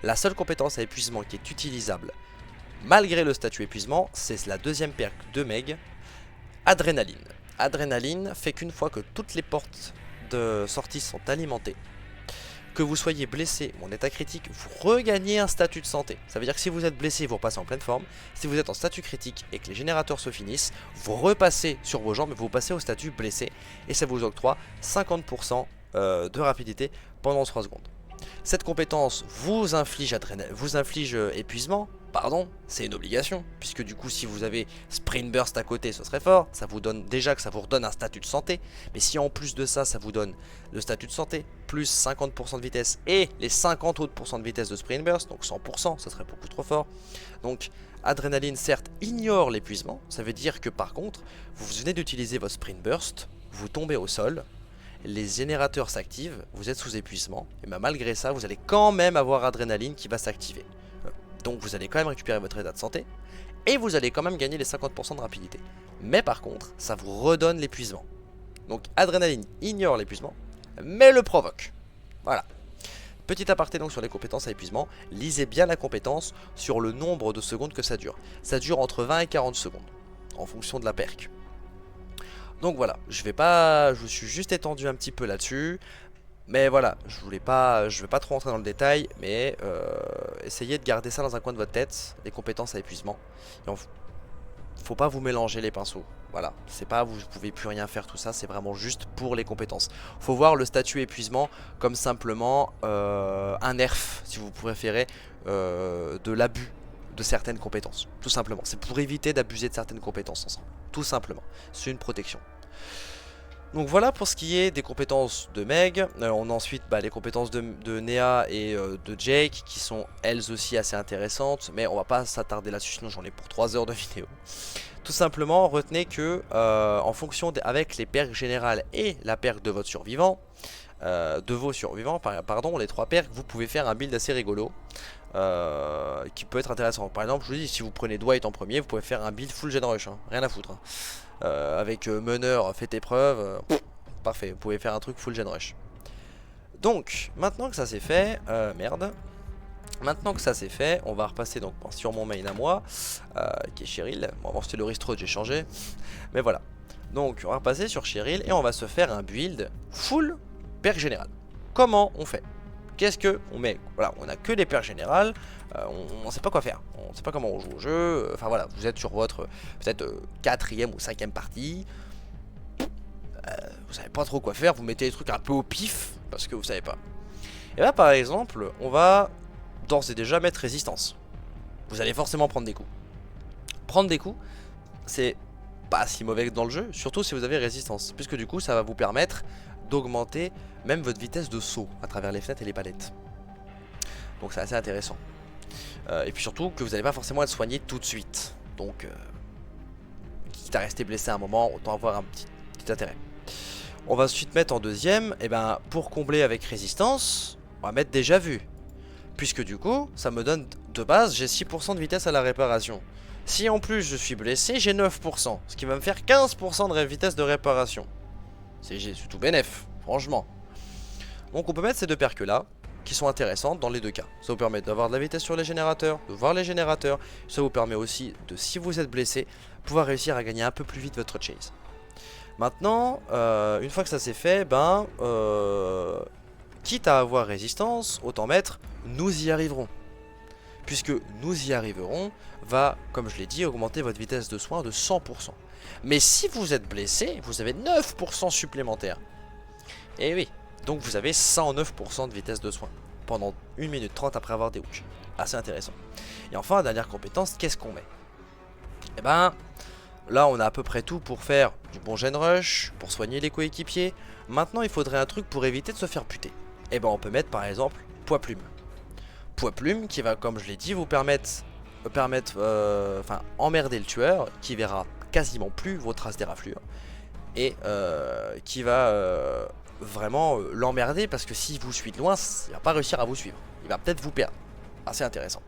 La seule compétence à épuisement qui est utilisable malgré le statut épuisement, c'est la deuxième perk de Meg, Adrénaline. Adrénaline fait qu'une fois que toutes les portes de sortie sont alimentées, que vous soyez blessé ou en état critique, vous regagnez un statut de santé. Ça veut dire que si vous êtes blessé, vous repassez en pleine forme. Si vous êtes en statut critique et que les générateurs se finissent, vous repassez sur vos jambes et vous passez au statut blessé. Et ça vous octroie 50% de rapidité pendant 3 secondes. Cette compétence vous inflige épuisement. Pardon, c'est une obligation, puisque du coup si vous avez Sprint Burst à côté ce serait fort, ça vous donne déjà que ça vous redonne un statut de santé, mais si en plus de ça, ça vous donne le statut de santé, plus 50% de vitesse et les 50 autres pourcents de vitesse de Sprint Burst, donc 100%, ça serait beaucoup trop fort. Donc Adrénaline certes ignore l'épuisement, ça veut dire que par contre, vous venez d'utiliser votre Sprint Burst, vous tombez au sol, les générateurs s'activent, vous êtes sous épuisement, et bien malgré ça, vous allez quand même avoir Adrénaline qui va s'activer. Donc vous allez quand même récupérer votre état de santé et vous allez quand même gagner les 50% de rapidité. Mais par contre, ça vous redonne l'épuisement. Donc Adrénaline ignore l'épuisement, mais le provoque. Voilà. Petit aparté donc sur les compétences à épuisement. Lisez bien la compétence sur le nombre de secondes que ça dure. Ça dure entre 20 et 40 secondes, en fonction de la perk. Donc voilà, je me suis juste étendu un petit peu là-dessus. Mais voilà, je vais pas trop rentrer dans le détail, mais essayez de garder ça dans un coin de votre tête, les compétences à épuisement. Faut pas vous mélanger les pinceaux. Voilà, c'est pas vous pouvez plus rien faire tout ça, c'est vraiment juste pour les compétences. Faut voir le statut épuisement comme simplement un nerf, si vous préférez, de l'abus de certaines compétences. Tout simplement, c'est pour éviter d'abuser de certaines compétences ensemble. Tout simplement, c'est une protection. Donc voilà pour ce qui est des compétences de Meg. On a ensuite les compétences de Nea et de Jake qui sont elles aussi assez intéressantes, mais on va pas s'attarder là-dessus, sinon j'en ai pour 3 heures de vidéo. Tout simplement, retenez que en fonction avec les perks générales et la perk de votre survivant, de vos survivants, pardon, les 3 perks, vous pouvez faire un build assez rigolo qui peut être intéressant. Par exemple, je vous dis, si vous prenez Dwight en premier, vous pouvez faire un build full gen rush, hein, rien à foutre. Avec meneur, faites épreuve, parfait, vous pouvez faire un truc full gen rush. Donc, maintenant que ça c'est fait, maintenant que ça c'est fait, on va repasser donc sur mon main à moi, qui est Cheryl. Bon, avant c'était le Ristrode, j'ai changé, mais voilà. Donc, on va repasser sur Cheryl et on va se faire un build full perk général. Comment on fait? Qu'est-ce que on met? Voilà, on a que les perks générales, on sait pas quoi faire, on sait pas comment on joue au jeu. Enfin voilà, vous êtes sur votre peut-être 4e ou 5e partie, vous savez pas trop quoi faire, vous mettez des trucs un peu au pif parce que vous savez pas. Et là par exemple, on va d'ores et déjà mettre résistance. Vous allez forcément prendre des coups. Prendre des coups, c'est pas si mauvais dans le jeu, surtout si vous avez résistance, puisque du coup ça va vous permettre d'augmenter même votre vitesse de saut à travers les fenêtres et les palettes. Donc c'est assez intéressant. Et puis surtout que vous n'allez pas forcément être soigné tout de suite. Donc quitte à rester blessé à un moment, autant avoir un petit intérêt. On va ensuite mettre en deuxième, et ben pour combler avec résistance, on va mettre déjà vu. Puisque du coup, ça me donne de base, j'ai 6% de vitesse à la réparation. Si en plus je suis blessé, j'ai 9%, ce qui va me faire 15% de vitesse de réparation. C'est tout bénef, franchement. Donc on peut mettre ces deux perks là, qui sont intéressantes dans les deux cas. Ça vous permet d'avoir de la vitesse sur les générateurs, de voir les générateurs. Ça vous permet aussi de, si vous êtes blessé, pouvoir réussir à gagner un peu plus vite votre chase. Maintenant, une fois que ça c'est fait, quitte à avoir résistance, autant mettre nous y arriverons. Puisque nous y arriverons va, comme je l'ai dit, augmenter votre vitesse de soin de 100%. Mais si vous êtes blessé, vous avez 9% supplémentaire. Et oui, donc vous avez 109% de vitesse de soin pendant 1 minute 30 après avoir des hooks. Assez intéressant. Et enfin, dernière compétence, qu'est-ce qu'on met? Et ben, là on a à peu près tout pour faire du bon gen rush, pour soigner les coéquipiers. Maintenant il faudrait un truc pour éviter de se faire buter. Et ben on peut mettre par exemple poids plume. Poids plume qui va, comme je l'ai dit, vous permettre emmerder le tueur qui verra quasiment plus vos traces d'éraflure et qui va vraiment l'emmerder parce que s'il vous suit de loin, il va pas réussir à vous suivre, il va peut-être vous perdre. Assez intéressant.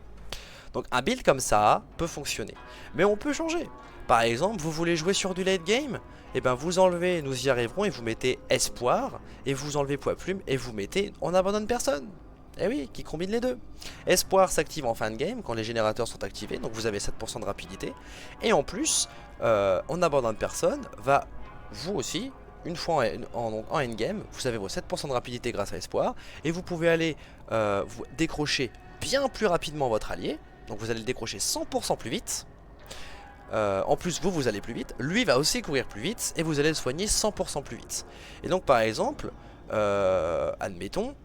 Donc un build comme ça peut fonctionner. Mais on peut changer. Par exemple, vous voulez jouer sur du late game, et ben vous enlevez Nous y arriverons et vous mettez espoir, et vous enlevez poids plume et vous mettez on abandonne personne. Eh oui, qui combine les deux. Espoir s'active en fin de game quand les générateurs sont activés, donc vous avez 7% de rapidité. Et en plus, on abandonne personne va vous aussi, une fois en endgame, vous avez vos 7% de rapidité grâce à espoir, et vous pouvez aller vous décrocher bien plus rapidement votre allié, donc vous allez le décrocher 100% plus vite. En plus vous allez plus vite, lui va aussi courir plus vite et vous allez le soigner 100% plus vite. Et donc par exemple, admettons,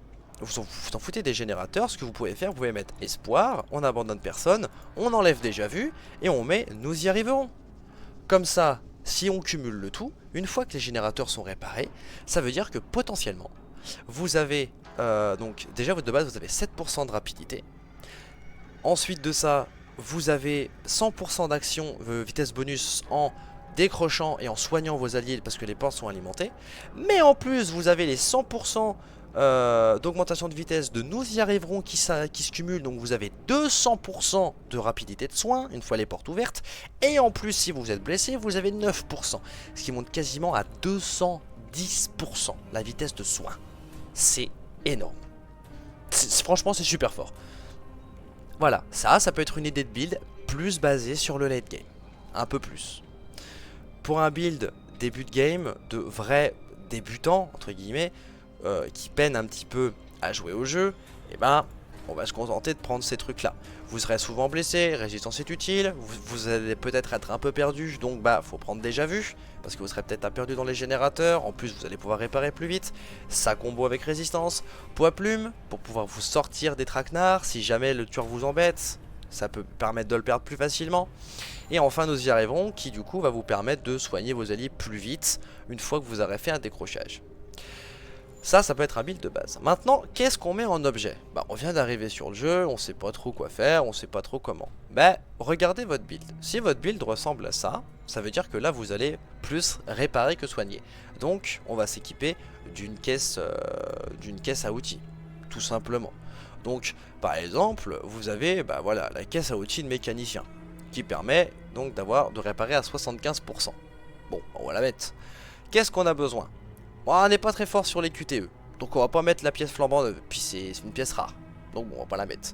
vous en foutez des générateurs, ce que vous pouvez faire, vous pouvez mettre espoir, on abandonne personne, on enlève déjà vu et on met nous y arriverons. Comme ça, si on cumule le tout, une fois que les générateurs sont réparés, ça veut dire que potentiellement vous avez, donc déjà de base vous avez 7% de rapidité. Ensuite de ça, vous avez 100% d'action, vitesse bonus en décrochant et en soignant vos alliés parce que les ports sont alimentés. Mais en plus, vous avez les 100% d'augmentation de vitesse de nous y arriverons qui se cumulent. Donc vous avez 200% de rapidité de soin une fois les portes ouvertes. Et en plus, si vous êtes blessé, vous avez 9%. Ce qui monte quasiment à 210% la vitesse de soin. C'est énorme. Franchement, c'est super fort. Voilà, ça peut être une idée de build plus basée sur le late game. Un peu plus. Pour un build début de game, de vrais débutants, entre guillemets, qui peinent un petit peu à jouer au jeu, et ben, on va se contenter de prendre ces trucs-là. Vous serez souvent blessé, résistance est utile, vous allez peut-être être un peu perdu, donc bah, faut prendre déjà vu, parce que vous serez peut-être perdu dans les générateurs, en plus vous allez pouvoir réparer plus vite, ça combo avec résistance, poids plume, pour pouvoir vous sortir des traquenards, si jamais le tueur vous embête, ça peut permettre de le perdre plus facilement. Et enfin nous y arriverons, qui du coup va vous permettre de soigner vos alliés plus vite, une fois que vous aurez fait un décrochage. Ça peut être un build de base. Maintenant, qu'est-ce qu'on met en objet? Bah, on vient d'arriver sur le jeu, on sait pas trop quoi faire, on sait pas trop comment. Bah, regardez votre build. Si votre build ressemble à ça, ça veut dire que là, vous allez plus réparer que soigner. Donc, on va s'équiper d'une caisse à outils, tout simplement. Donc, par exemple, vous avez, bah voilà, la caisse à outils de mécanicien, qui permet donc de réparer à 75%. Bon, on va la mettre. Qu'est-ce qu'on a besoin? Bon, on n'est pas très fort sur les QTE, donc on va pas mettre la pièce flambant neuve, puis c'est une pièce rare, donc bon, on va pas la mettre.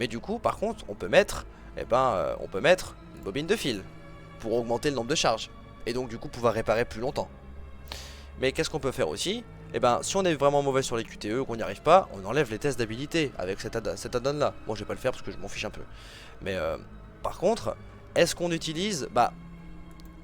Mais du coup, par contre, on peut mettre, une bobine de fil, pour augmenter le nombre de charges, et donc du coup pouvoir réparer plus longtemps. Mais qu'est-ce qu'on peut faire aussi? Eh ben, si on est vraiment mauvais sur les QTE, qu'on n'y arrive pas, on enlève les tests d'habilité avec cet add-on là. Bon, je vais pas le faire parce que je m'en fiche un peu. Mais par contre, est-ce qu'on utilise,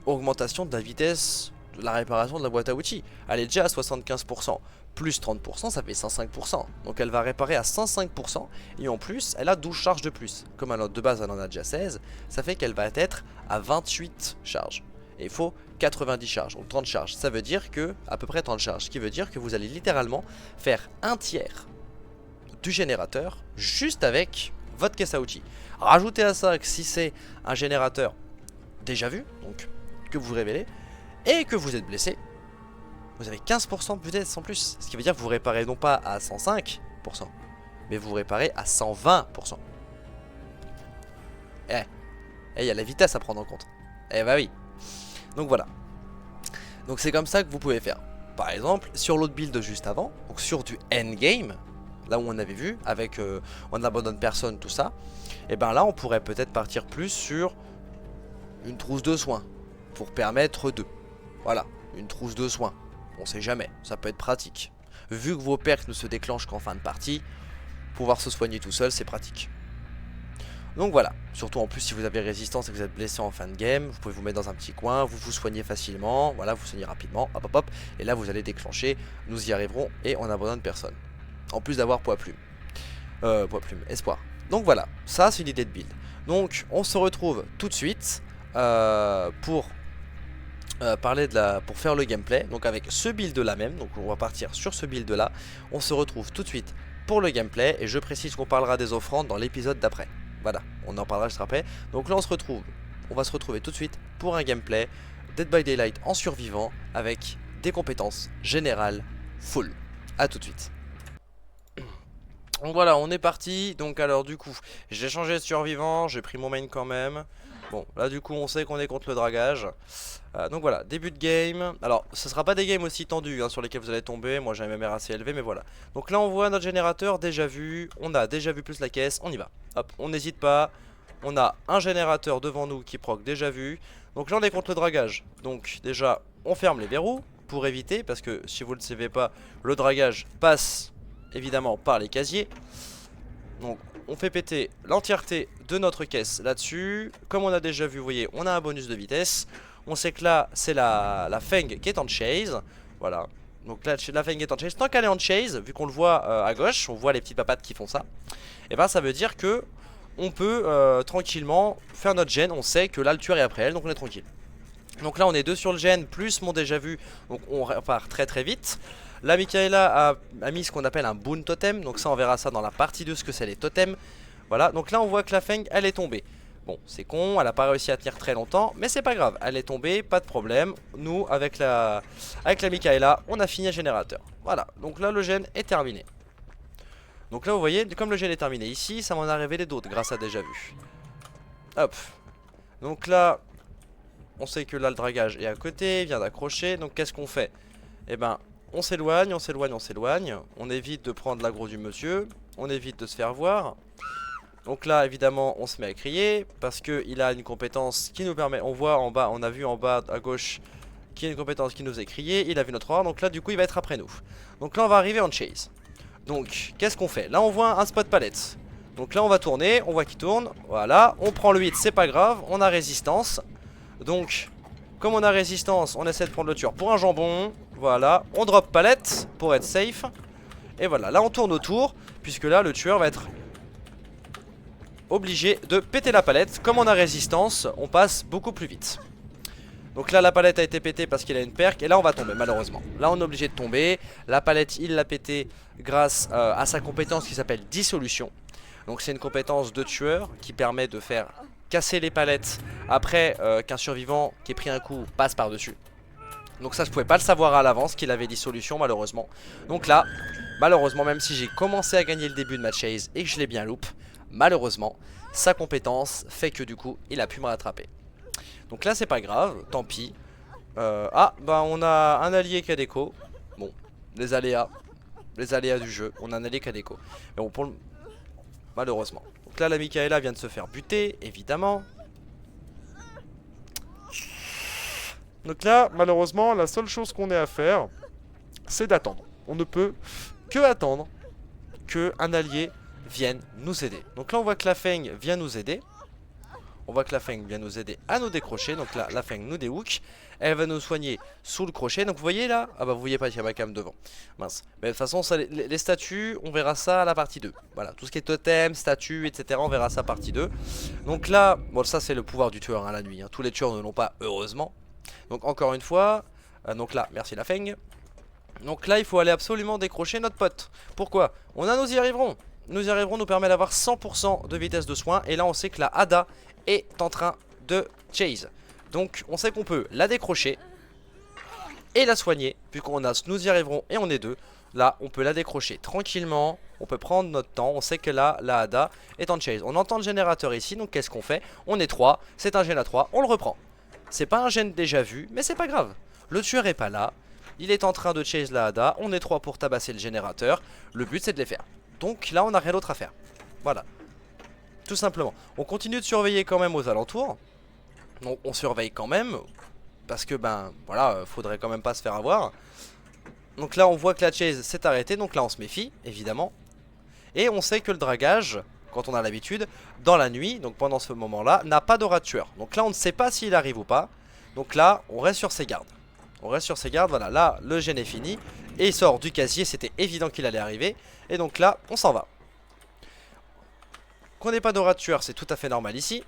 augmentation de la vitesse de la réparation de la boîte à outils? Elle est déjà à 75%, plus 30%, ça fait 105%. Donc elle va réparer à 105%, et en plus, elle a 12 charges de plus. Comme de base, elle en a déjà 16, ça fait qu'elle va être à 28 charges. Et il faut 90 charges, donc 30 charges. Ça veut dire que, à peu près 30 charges, ce qui veut dire que vous allez littéralement faire un tiers du générateur juste avec votre caisse à outils. Rajoutez à ça que si c'est un générateur déjà vu, donc que vous révélez, et que vous êtes blessé, vous avez 15% de vitesse en plus. Ce qui veut dire que vous réparez non pas à 105%, mais vous réparez à 120%. Il y a la vitesse à prendre en compte. Eh bah oui. Donc voilà. Donc c'est comme ça que vous pouvez faire. Par exemple, sur l'autre build juste avant, donc sur du endgame, là où on avait vu, avec on n'abandonne personne, tout ça, et ben là on pourrait peut-être partir plus sur une trousse de soins, pour permettre de... Voilà, une trousse de soins. On sait jamais, ça peut être pratique. Vu que vos perks ne se déclenchent qu'en fin de partie, pouvoir se soigner tout seul, c'est pratique. Donc voilà, surtout en plus si vous avez résistance et que vous êtes blessé en fin de game, vous pouvez vous mettre dans un petit coin, vous vous soignez facilement, voilà, vous soignez rapidement, hop hop hop, et là vous allez déclencher, nous y arriverons et on n'abandonne personne. En plus d'avoir poids plume, espoir. Donc voilà, ça c'est une idée de build. Donc on se retrouve tout de suite pour pour faire le gameplay, donc avec ce build là même, donc on va partir sur ce build là, on se retrouve tout de suite pour le gameplay, et je précise qu'on parlera des offrandes dans l'épisode d'après. Voilà, on en parlera juste après. Donc là on va se retrouver tout de suite pour un gameplay Dead by Daylight en survivant avec des compétences générales full. A tout de suite. Donc voilà, on est parti. Donc alors du coup, j'ai changé de survivant, j'ai pris mon main quand même. Bon, là du coup on sait qu'on est contre le dragage. Donc voilà, début de game. Alors, ce sera pas des games aussi tendus hein, sur lesquels vous allez tomber. Moi j'ai un MMR assez élevé, mais voilà. Donc là on voit notre générateur déjà vu. On a déjà vu plus la caisse, on y va. Hop, on n'hésite pas. On a un générateur devant nous qui proc déjà vu. Donc là on est contre le dragage. Donc déjà, on ferme les verrous pour éviter, parce que si vous ne le savez pas, le dragage passe évidemment par les casiers. Donc on fait péter l'entièreté de notre caisse là-dessus. Comme on a déjà vu, vous voyez, on a un bonus de vitesse. On sait que là, c'est la Feng qui est en chase. Voilà. Donc là, la Feng est en chase. Tant qu'elle est en chase, vu qu'on le voit à gauche, on voit les petites papates qui font ça. Et ben ça veut dire que on peut tranquillement faire notre gène. On sait que là, le tueur est après elle, donc on est tranquille. Donc là, on est deux sur le gène, plus mon déjà vu. Donc on repart très très vite. Là, Michaela a mis ce qu'on appelle un boon totem. Donc ça, on verra ça dans la partie 2, ce que c'est les totems. Voilà, donc là, on voit que la Feng, elle est tombée. Bon, c'est con, elle a pas réussi à tenir très longtemps, mais c'est pas grave, elle est tombée, pas de problème. Nous, avec la Michaela, on a fini le générateur. Voilà, donc là, le gène est terminé. Donc là, vous voyez, comme le gène est terminé ici, ça m'en a révélé d'autres grâce à déjà vu. Hop. Donc là, on sait que là, le dragage est à côté, il vient d'accrocher. Donc qu'est-ce qu'on fait? Eh ben, on s'éloigne, on s'éloigne, on s'éloigne. On évite de prendre l'aggro du monsieur. On évite de se faire voir. Donc là évidemment on se met à crier parce qu'il a une compétence qui nous permet, on voit en bas, on a vu en bas à gauche qu'il y a une compétence qui nous est criée, il a vu notre ordre, donc là du coup il va être après nous. Donc là on va arriver en chase. Donc qu'est-ce qu'on fait? Là on voit un spot palette. Donc là on va tourner, on voit qu'il tourne, voilà, on prend le 8, c'est pas grave, on a résistance. Donc comme on a résistance, on essaie de prendre le tueur pour un jambon, voilà, on drop palette pour être safe. Et voilà, là on tourne autour, puisque là le tueur va être obligé de péter la palette. Comme on a résistance, on passe beaucoup plus vite. Donc là la palette a été pétée parce qu'il a une perk. Et là on va tomber malheureusement. Là on est obligé de tomber. La palette il l'a pétée grâce à sa compétence qui s'appelle dissolution. Donc c'est une compétence de tueur qui permet de faire casser les palettes après qu'un survivant qui ait pris un coup passe par dessus. Donc ça je pouvais pas le savoir à l'avance qu'il avait dissolution malheureusement. Donc là malheureusement, même si j'ai commencé à gagner le début de ma chase et que je l'ai bien loop, malheureusement, sa compétence fait que du coup, il a pu me rattraper. Donc là, c'est pas grave, tant pis. Ah, bah on a un allié qui a déco. Bon, les aléas du jeu. On a un allié qui a déco. Mais bon, malheureusement. Donc là, la Michaela vient de se faire buter, évidemment. Donc là, malheureusement, la seule chose qu'on ait à faire, c'est d'attendre. On ne peut que attendre qu'un allié viennent nous aider. Donc là on voit que la Feng vient nous aider. On voit que la Feng vient nous aider à nous décrocher. Donc là la Feng nous déhook. Elle va nous soigner sous le crochet. Donc vous voyez là, ah bah vous voyez pas qu'il y a ma cam devant. Mince. Mais de toute façon ça, les statues, on verra ça à la partie 2. Voilà, tout ce qui est totem, statues, etc. On verra ça partie 2. Donc là, bon ça c'est le pouvoir du tueur hein, la nuit hein. Tous les tueurs ne l'ont pas heureusement. Donc encore une fois, donc là merci la Feng. Donc là il faut aller absolument décrocher notre pote. Pourquoi? Nous y arriverons. Nous y arriverons, nous permet d'avoir 100% de vitesse de soin. Et là on sait que la Ada est en train de chase. Donc on sait qu'on peut la décrocher et la soigner. Vu qu'on a nous y arriverons et on est deux. Là on peut la décrocher tranquillement. On peut prendre notre temps. On sait que là la Ada est en chase. On entend le générateur ici. Donc qu'est-ce qu'on fait? On est 3. C'est un gène à 3. On le reprend. C'est pas un gène déjà vu. Mais c'est pas grave. Le tueur est pas là. Il est en train de chase la Ada. On est 3 pour tabasser le générateur. Le but c'est de les faire. Donc là on n'a rien d'autre à faire. Voilà. Tout simplement. On continue de surveiller quand même aux alentours. Donc on surveille quand même. Parce que ben voilà, faudrait quand même pas se faire avoir. Donc là on voit que la chase s'est arrêtée. Donc là on se méfie évidemment. Et on sait que le dragage, quand on a l'habitude, dans la nuit, donc pendant ce moment là, n'a pas d'aura de tueur. Donc là on ne sait pas s'il arrive ou pas. Donc là on reste sur ses gardes. On reste sur ses gardes, voilà, là le gène est fini. Et il sort du casier, c'était évident qu'il allait arriver. Et donc là, on s'en va. Qu'on n'ait pas d'aura de tueur, c'est tout à fait normal ici.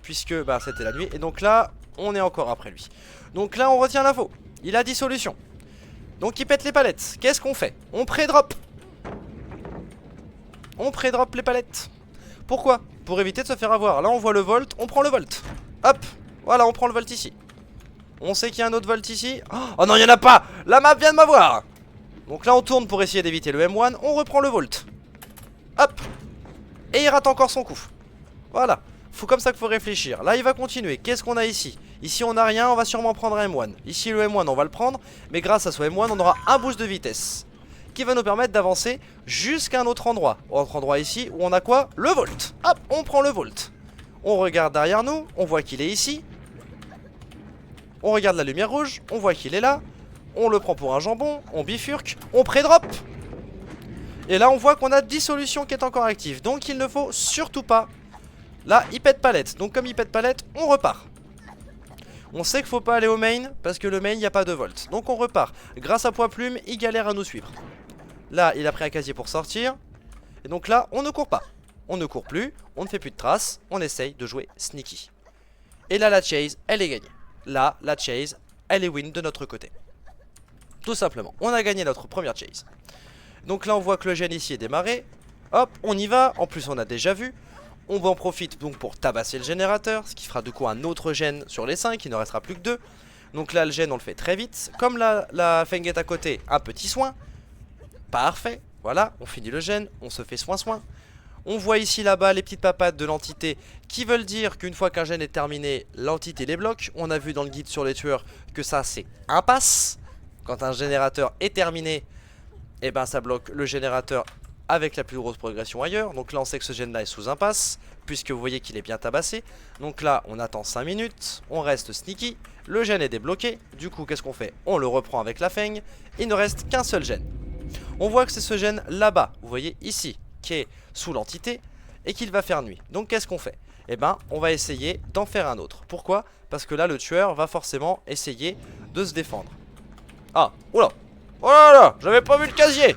Puisque bah, c'était la nuit. Et donc là, on est encore après lui. Donc là, on retient l'info. Il a dissolution. Donc il pète les palettes. Qu'est-ce qu'on fait? On pré-drop. On pré-drop les palettes. Pourquoi? Pour éviter de se faire avoir. Là, on voit le volt, on prend le volt. Hop, voilà, on prend le volt ici. On sait qu'il y a un autre volt ici. Oh non, il n'y en a pas. La map vient de m'avoir. Donc là on tourne pour essayer d'éviter le M1. On reprend le volt. Hop. Et il rate encore son coup. Voilà. Faut comme ça qu'il faut réfléchir. Là il va continuer. Qu'est-ce qu'on a ici? Ici on n'a rien, on va sûrement prendre un M1. Ici le M1 on va le prendre. Mais grâce à ce M1 on aura un boost de vitesse qui va nous permettre d'avancer jusqu'à un autre endroit. Autre endroit ici où on a quoi? Le Volt. Hop, on prend le Volt. On regarde derrière nous, on voit qu'il est ici. On regarde la lumière rouge, on voit qu'il est là. On le prend pour un jambon, on bifurque, on pré-drop. Et là on voit qu'on a dissolution qui est encore active. Donc il ne faut surtout pas. Là il pète palette. Donc comme il pète palette, on repart. On sait qu'il faut pas aller au main parce que le main il n'y a pas de volt. Donc on repart. Grâce à Poids Plume, il galère à nous suivre. Là il a pris un casier pour sortir. Et donc là on ne court pas. On ne court plus, on ne fait plus de traces. On essaye de jouer sneaky. Et là la chase elle est gagnée. Là la chase elle est win de notre côté. Tout simplement, on a gagné notre première chase. Donc là on voit que le gène ici est démarré. Hop, on y va, en plus on a déjà vu. On en profite donc pour tabasser le générateur, ce qui fera du coup un autre gène sur les 5, il ne restera plus que 2. Donc là le gène on le fait très vite. Comme la Feng est à côté, un petit soin. Parfait, voilà, on finit le gène, on se fait soin. On voit ici là-bas les petites papates de l'entité qui veulent dire qu'une fois qu'un gène est terminé, l'entité les bloque. On a vu dans le guide sur les tueurs que ça c'est impasse. Quand un générateur est terminé, et ben ça bloque le générateur avec la plus grosse progression ailleurs. Donc là on sait que ce gène là est sous impasse, puisque vous voyez qu'il est bien tabassé. Donc là on attend 5 minutes, on reste sneaky, le gène est débloqué. Du coup qu'est-ce qu'on fait? On le reprend avec la Feng. Il ne reste qu'un seul gène. On voit que c'est ce gène là-bas, vous voyez ici, qui est sous l'entité et qu'il va faire nuit. Donc qu'est-ce qu'on fait? Eh ben on va essayer d'en faire un autre. Pourquoi? Parce que là le tueur va forcément essayer de se défendre. Ah, oula. Oh là là, j'avais pas vu le casier.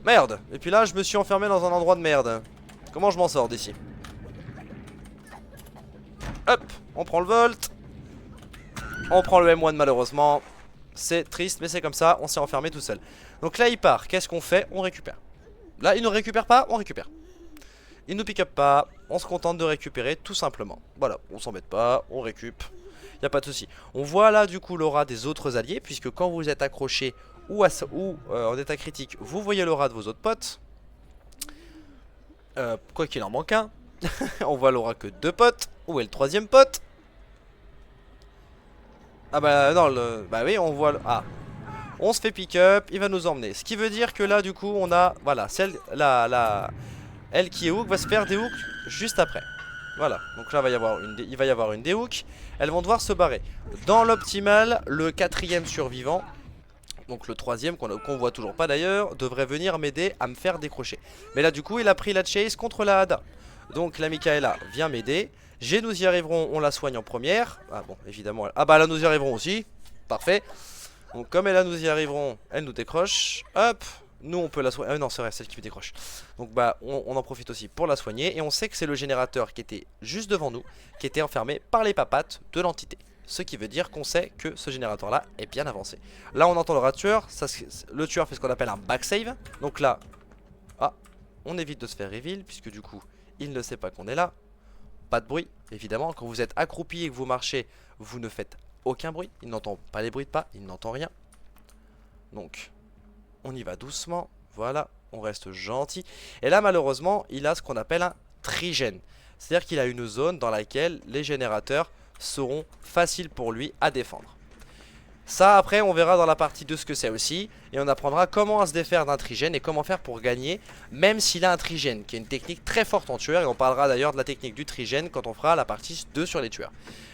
Merde. Et puis là je me suis enfermé dans un endroit de merde. Comment je m'en sors d'ici? Hop, on prend le Volt. On prend le M1 malheureusement. C'est triste mais c'est comme ça, on s'est enfermé tout seul. Donc là il part, qu'est-ce qu'on fait? On récupère. Là il ne récupère pas, on récupère. Il nous pick up pas, on se contente de récupérer tout simplement. Voilà, on s'embête pas, on récup. Y a pas de souci. On voit là du coup l'aura des autres alliés, puisque quand vous êtes accroché ou en état critique, vous voyez l'aura de vos autres potes. Quoi qu'il en manque un. On voit l'aura que 2 potes. Où est le 3e pote? Ah bah non, bah oui, on voit ah. On se fait pick up, il va nous emmener. Ce qui veut dire que là du coup on a, voilà, elle qui est hook va se faire des hooks juste après. Voilà, donc là il va y avoir une déhook. Elles vont devoir se barrer. Dans l'optimal, le 4e survivant, donc le 3e qu'on voit toujours pas d'ailleurs, devrait venir m'aider à me faire décrocher. Mais là du coup il a pris la chase contre la Hada. Donc la Michaela vient m'aider. Nous y arriverons, on la soigne en première. Ah bon, évidemment, ah bah là nous y arriverons aussi. Parfait. Donc comme elle là nous y arriverons, elle nous décroche. Hop. Nous on peut la soigner. Non c'est vrai, celle qui me décroche. Donc bah on en profite aussi pour la soigner. Et on sait que c'est le générateur qui était juste devant nous, qui était enfermé par les papates de l'entité. Ce qui veut dire qu'on sait que ce générateur là est bien avancé. Là on entend le rat tueur. Le tueur fait ce qu'on appelle un back save. Donc là, ah, on évite de se faire reveal, puisque du coup il ne sait pas qu'on est là. Pas de bruit évidemment. Quand vous êtes accroupi et que vous marchez, vous ne faites aucun bruit. Il n'entend pas les bruits de pas, il n'entend rien. Donc on y va doucement, voilà, on reste gentil. Et là malheureusement il a ce qu'on appelle un trigène. C'est à dire qu'il a une zone dans laquelle les générateurs seront faciles pour lui à défendre. Ça après on verra dans la partie 2 ce que c'est aussi. Et on apprendra comment à se défaire d'un trigène et comment faire pour gagner. Même s'il a un trigène, qui est une technique très forte en tueur. Et on parlera d'ailleurs de la technique du trigène quand on fera la partie 2 sur les tueurs.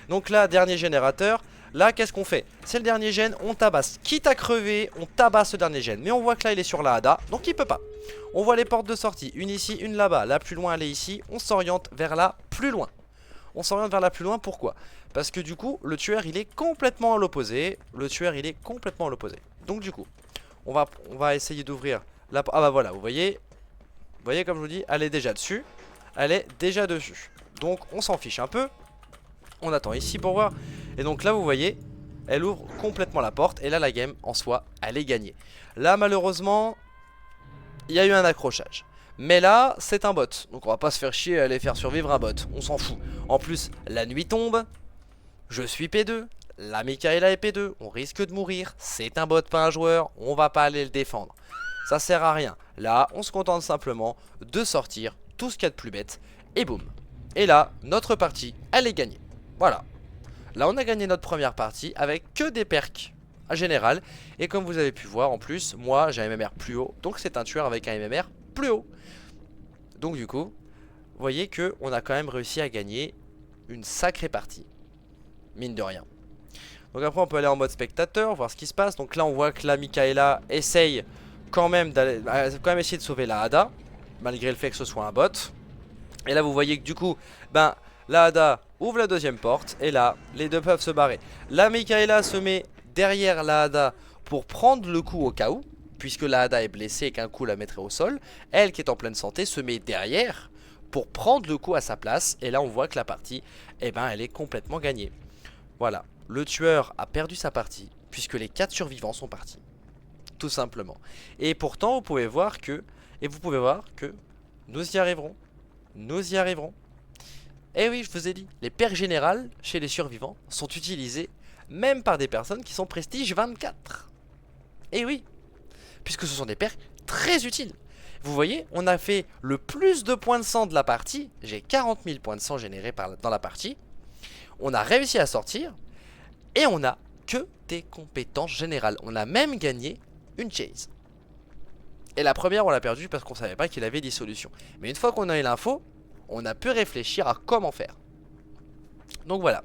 Donc là dernier générateur. Là qu'est-ce qu'on fait? C'est le dernier gène, on tabasse. Quitte à crever, on tabasse le dernier gène. Mais on voit que là il est sur la Hada, donc il peut pas. On voit les portes de sortie, une ici, une là-bas. La plus loin elle est ici, on s'oriente vers la plus loin. On s'oriente vers la plus loin, pourquoi? Parce que du coup le tueur il est complètement à l'opposé. Le tueur il est complètement à l'opposé. Donc du coup on va essayer d'ouvrir la... Ah bah voilà, vous voyez comme je vous dis, elle est déjà dessus. Elle est déjà dessus. Donc on s'en fiche un peu. On attend ici pour voir. Et donc là vous voyez, elle ouvre complètement la porte. Et là la game en soi, elle est gagnée. Là malheureusement, il y a eu un accrochage. Mais là c'est un bot. Donc on va pas se faire chier à aller faire survivre un bot. On s'en fout. En plus la nuit tombe. Je suis P2. La Michaela est P2. On risque de mourir. C'est un bot pas un joueur. On va pas aller le défendre. ça sert à rien. Là, on se contente simplement de sortir tout ce qu'il y a de plus bête, et boum. Et là, notre partie, elle est gagnée. Voilà. Là, on a gagné notre première partie avec que des perks en général. Et comme vous avez pu voir, en plus, moi, j'ai un MMR plus haut. Donc, c'est un tueur avec un MMR plus haut. Donc, du coup, vous voyez qu'on a quand même réussi à gagner une sacrée partie. Mine de rien. Donc après on peut aller en mode spectateur, voir ce qui se passe. Donc là on voit que la Mikaela essaye quand même d'aller, essayer de sauver la Ada, malgré le fait que ce soit un bot. Et là vous voyez que du coup, ben la Ada ouvre la deuxième porte et là les deux peuvent se barrer. La Mikaela se met derrière la Ada pour prendre le coup au cas où, puisque la Ada est blessée et qu'un coup la mettrait au sol. Elle qui est en pleine santé se met derrière pour prendre le coup à sa place. Et là on voit que la partie, eh ben elle est complètement gagnée. Voilà, le tueur a perdu sa partie, puisque les 4 survivants sont partis. Tout simplement. Et pourtant, vous pouvez voir que nous y arriverons. Nous y arriverons. Et oui, je vous ai dit, les perks générales chez les survivants sont utilisés même par des personnes qui sont prestige 24. Et oui, puisque ce sont des perks très utiles. Vous voyez, on a fait le plus de points de sang de la partie. J'ai 40 000 points de sang générés dans la partie. On a réussi à sortir. Et on a que des compétences générales. On a même gagné une chase. Et la première on l'a perdue parce qu'on savait pas qu'il avait des solutions. Mais une fois qu'on a eu l'info, on a pu réfléchir à comment faire. Donc voilà.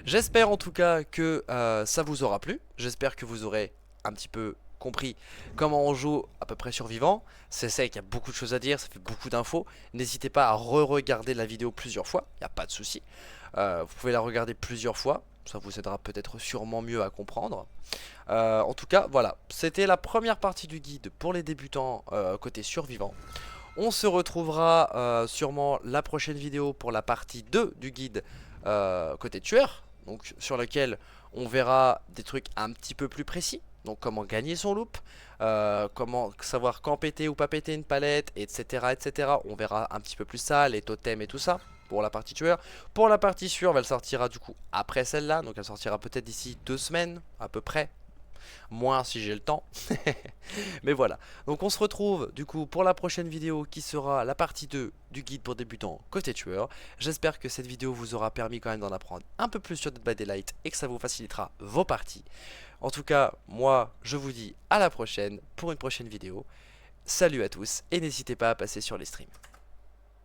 J'espère en tout cas que ça vous aura plu. J'espère que vous aurez un petit peu compris comment on joue à peu près survivant. C'est ça qu'il y a beaucoup de choses à dire, ça fait beaucoup d'infos. N'hésitez pas à re-regarder la vidéo plusieurs fois, il n'y a pas de souci. Vous pouvez la regarder plusieurs fois, ça vous aidera peut-être sûrement mieux à comprendre. En tout cas, voilà, c'était la première partie du guide pour les débutants côté survivant. On se retrouvera sûrement la prochaine vidéo pour la partie 2 du guide côté tueur. Donc sur lequel on verra des trucs un petit peu plus précis. Donc comment gagner son loop, comment savoir quand péter ou pas péter une palette, etc., etc. On verra un petit peu plus ça, les totems et tout ça pour la partie tueur. Pour la partie sûre, elle sortira du coup après celle-là. Donc elle sortira peut-être d'ici 2 semaines à peu près. Moins si j'ai le temps. Mais voilà. Donc on se retrouve du coup pour la prochaine vidéo qui sera la partie 2 du guide pour débutants côté tueur. J'espère que cette vidéo vous aura permis quand même d'en apprendre un peu plus sur Dead by Daylight et que ça vous facilitera vos parties. En tout cas, moi je vous dis à la prochaine pour une prochaine vidéo. Salut à tous et n'hésitez pas à passer sur les streams.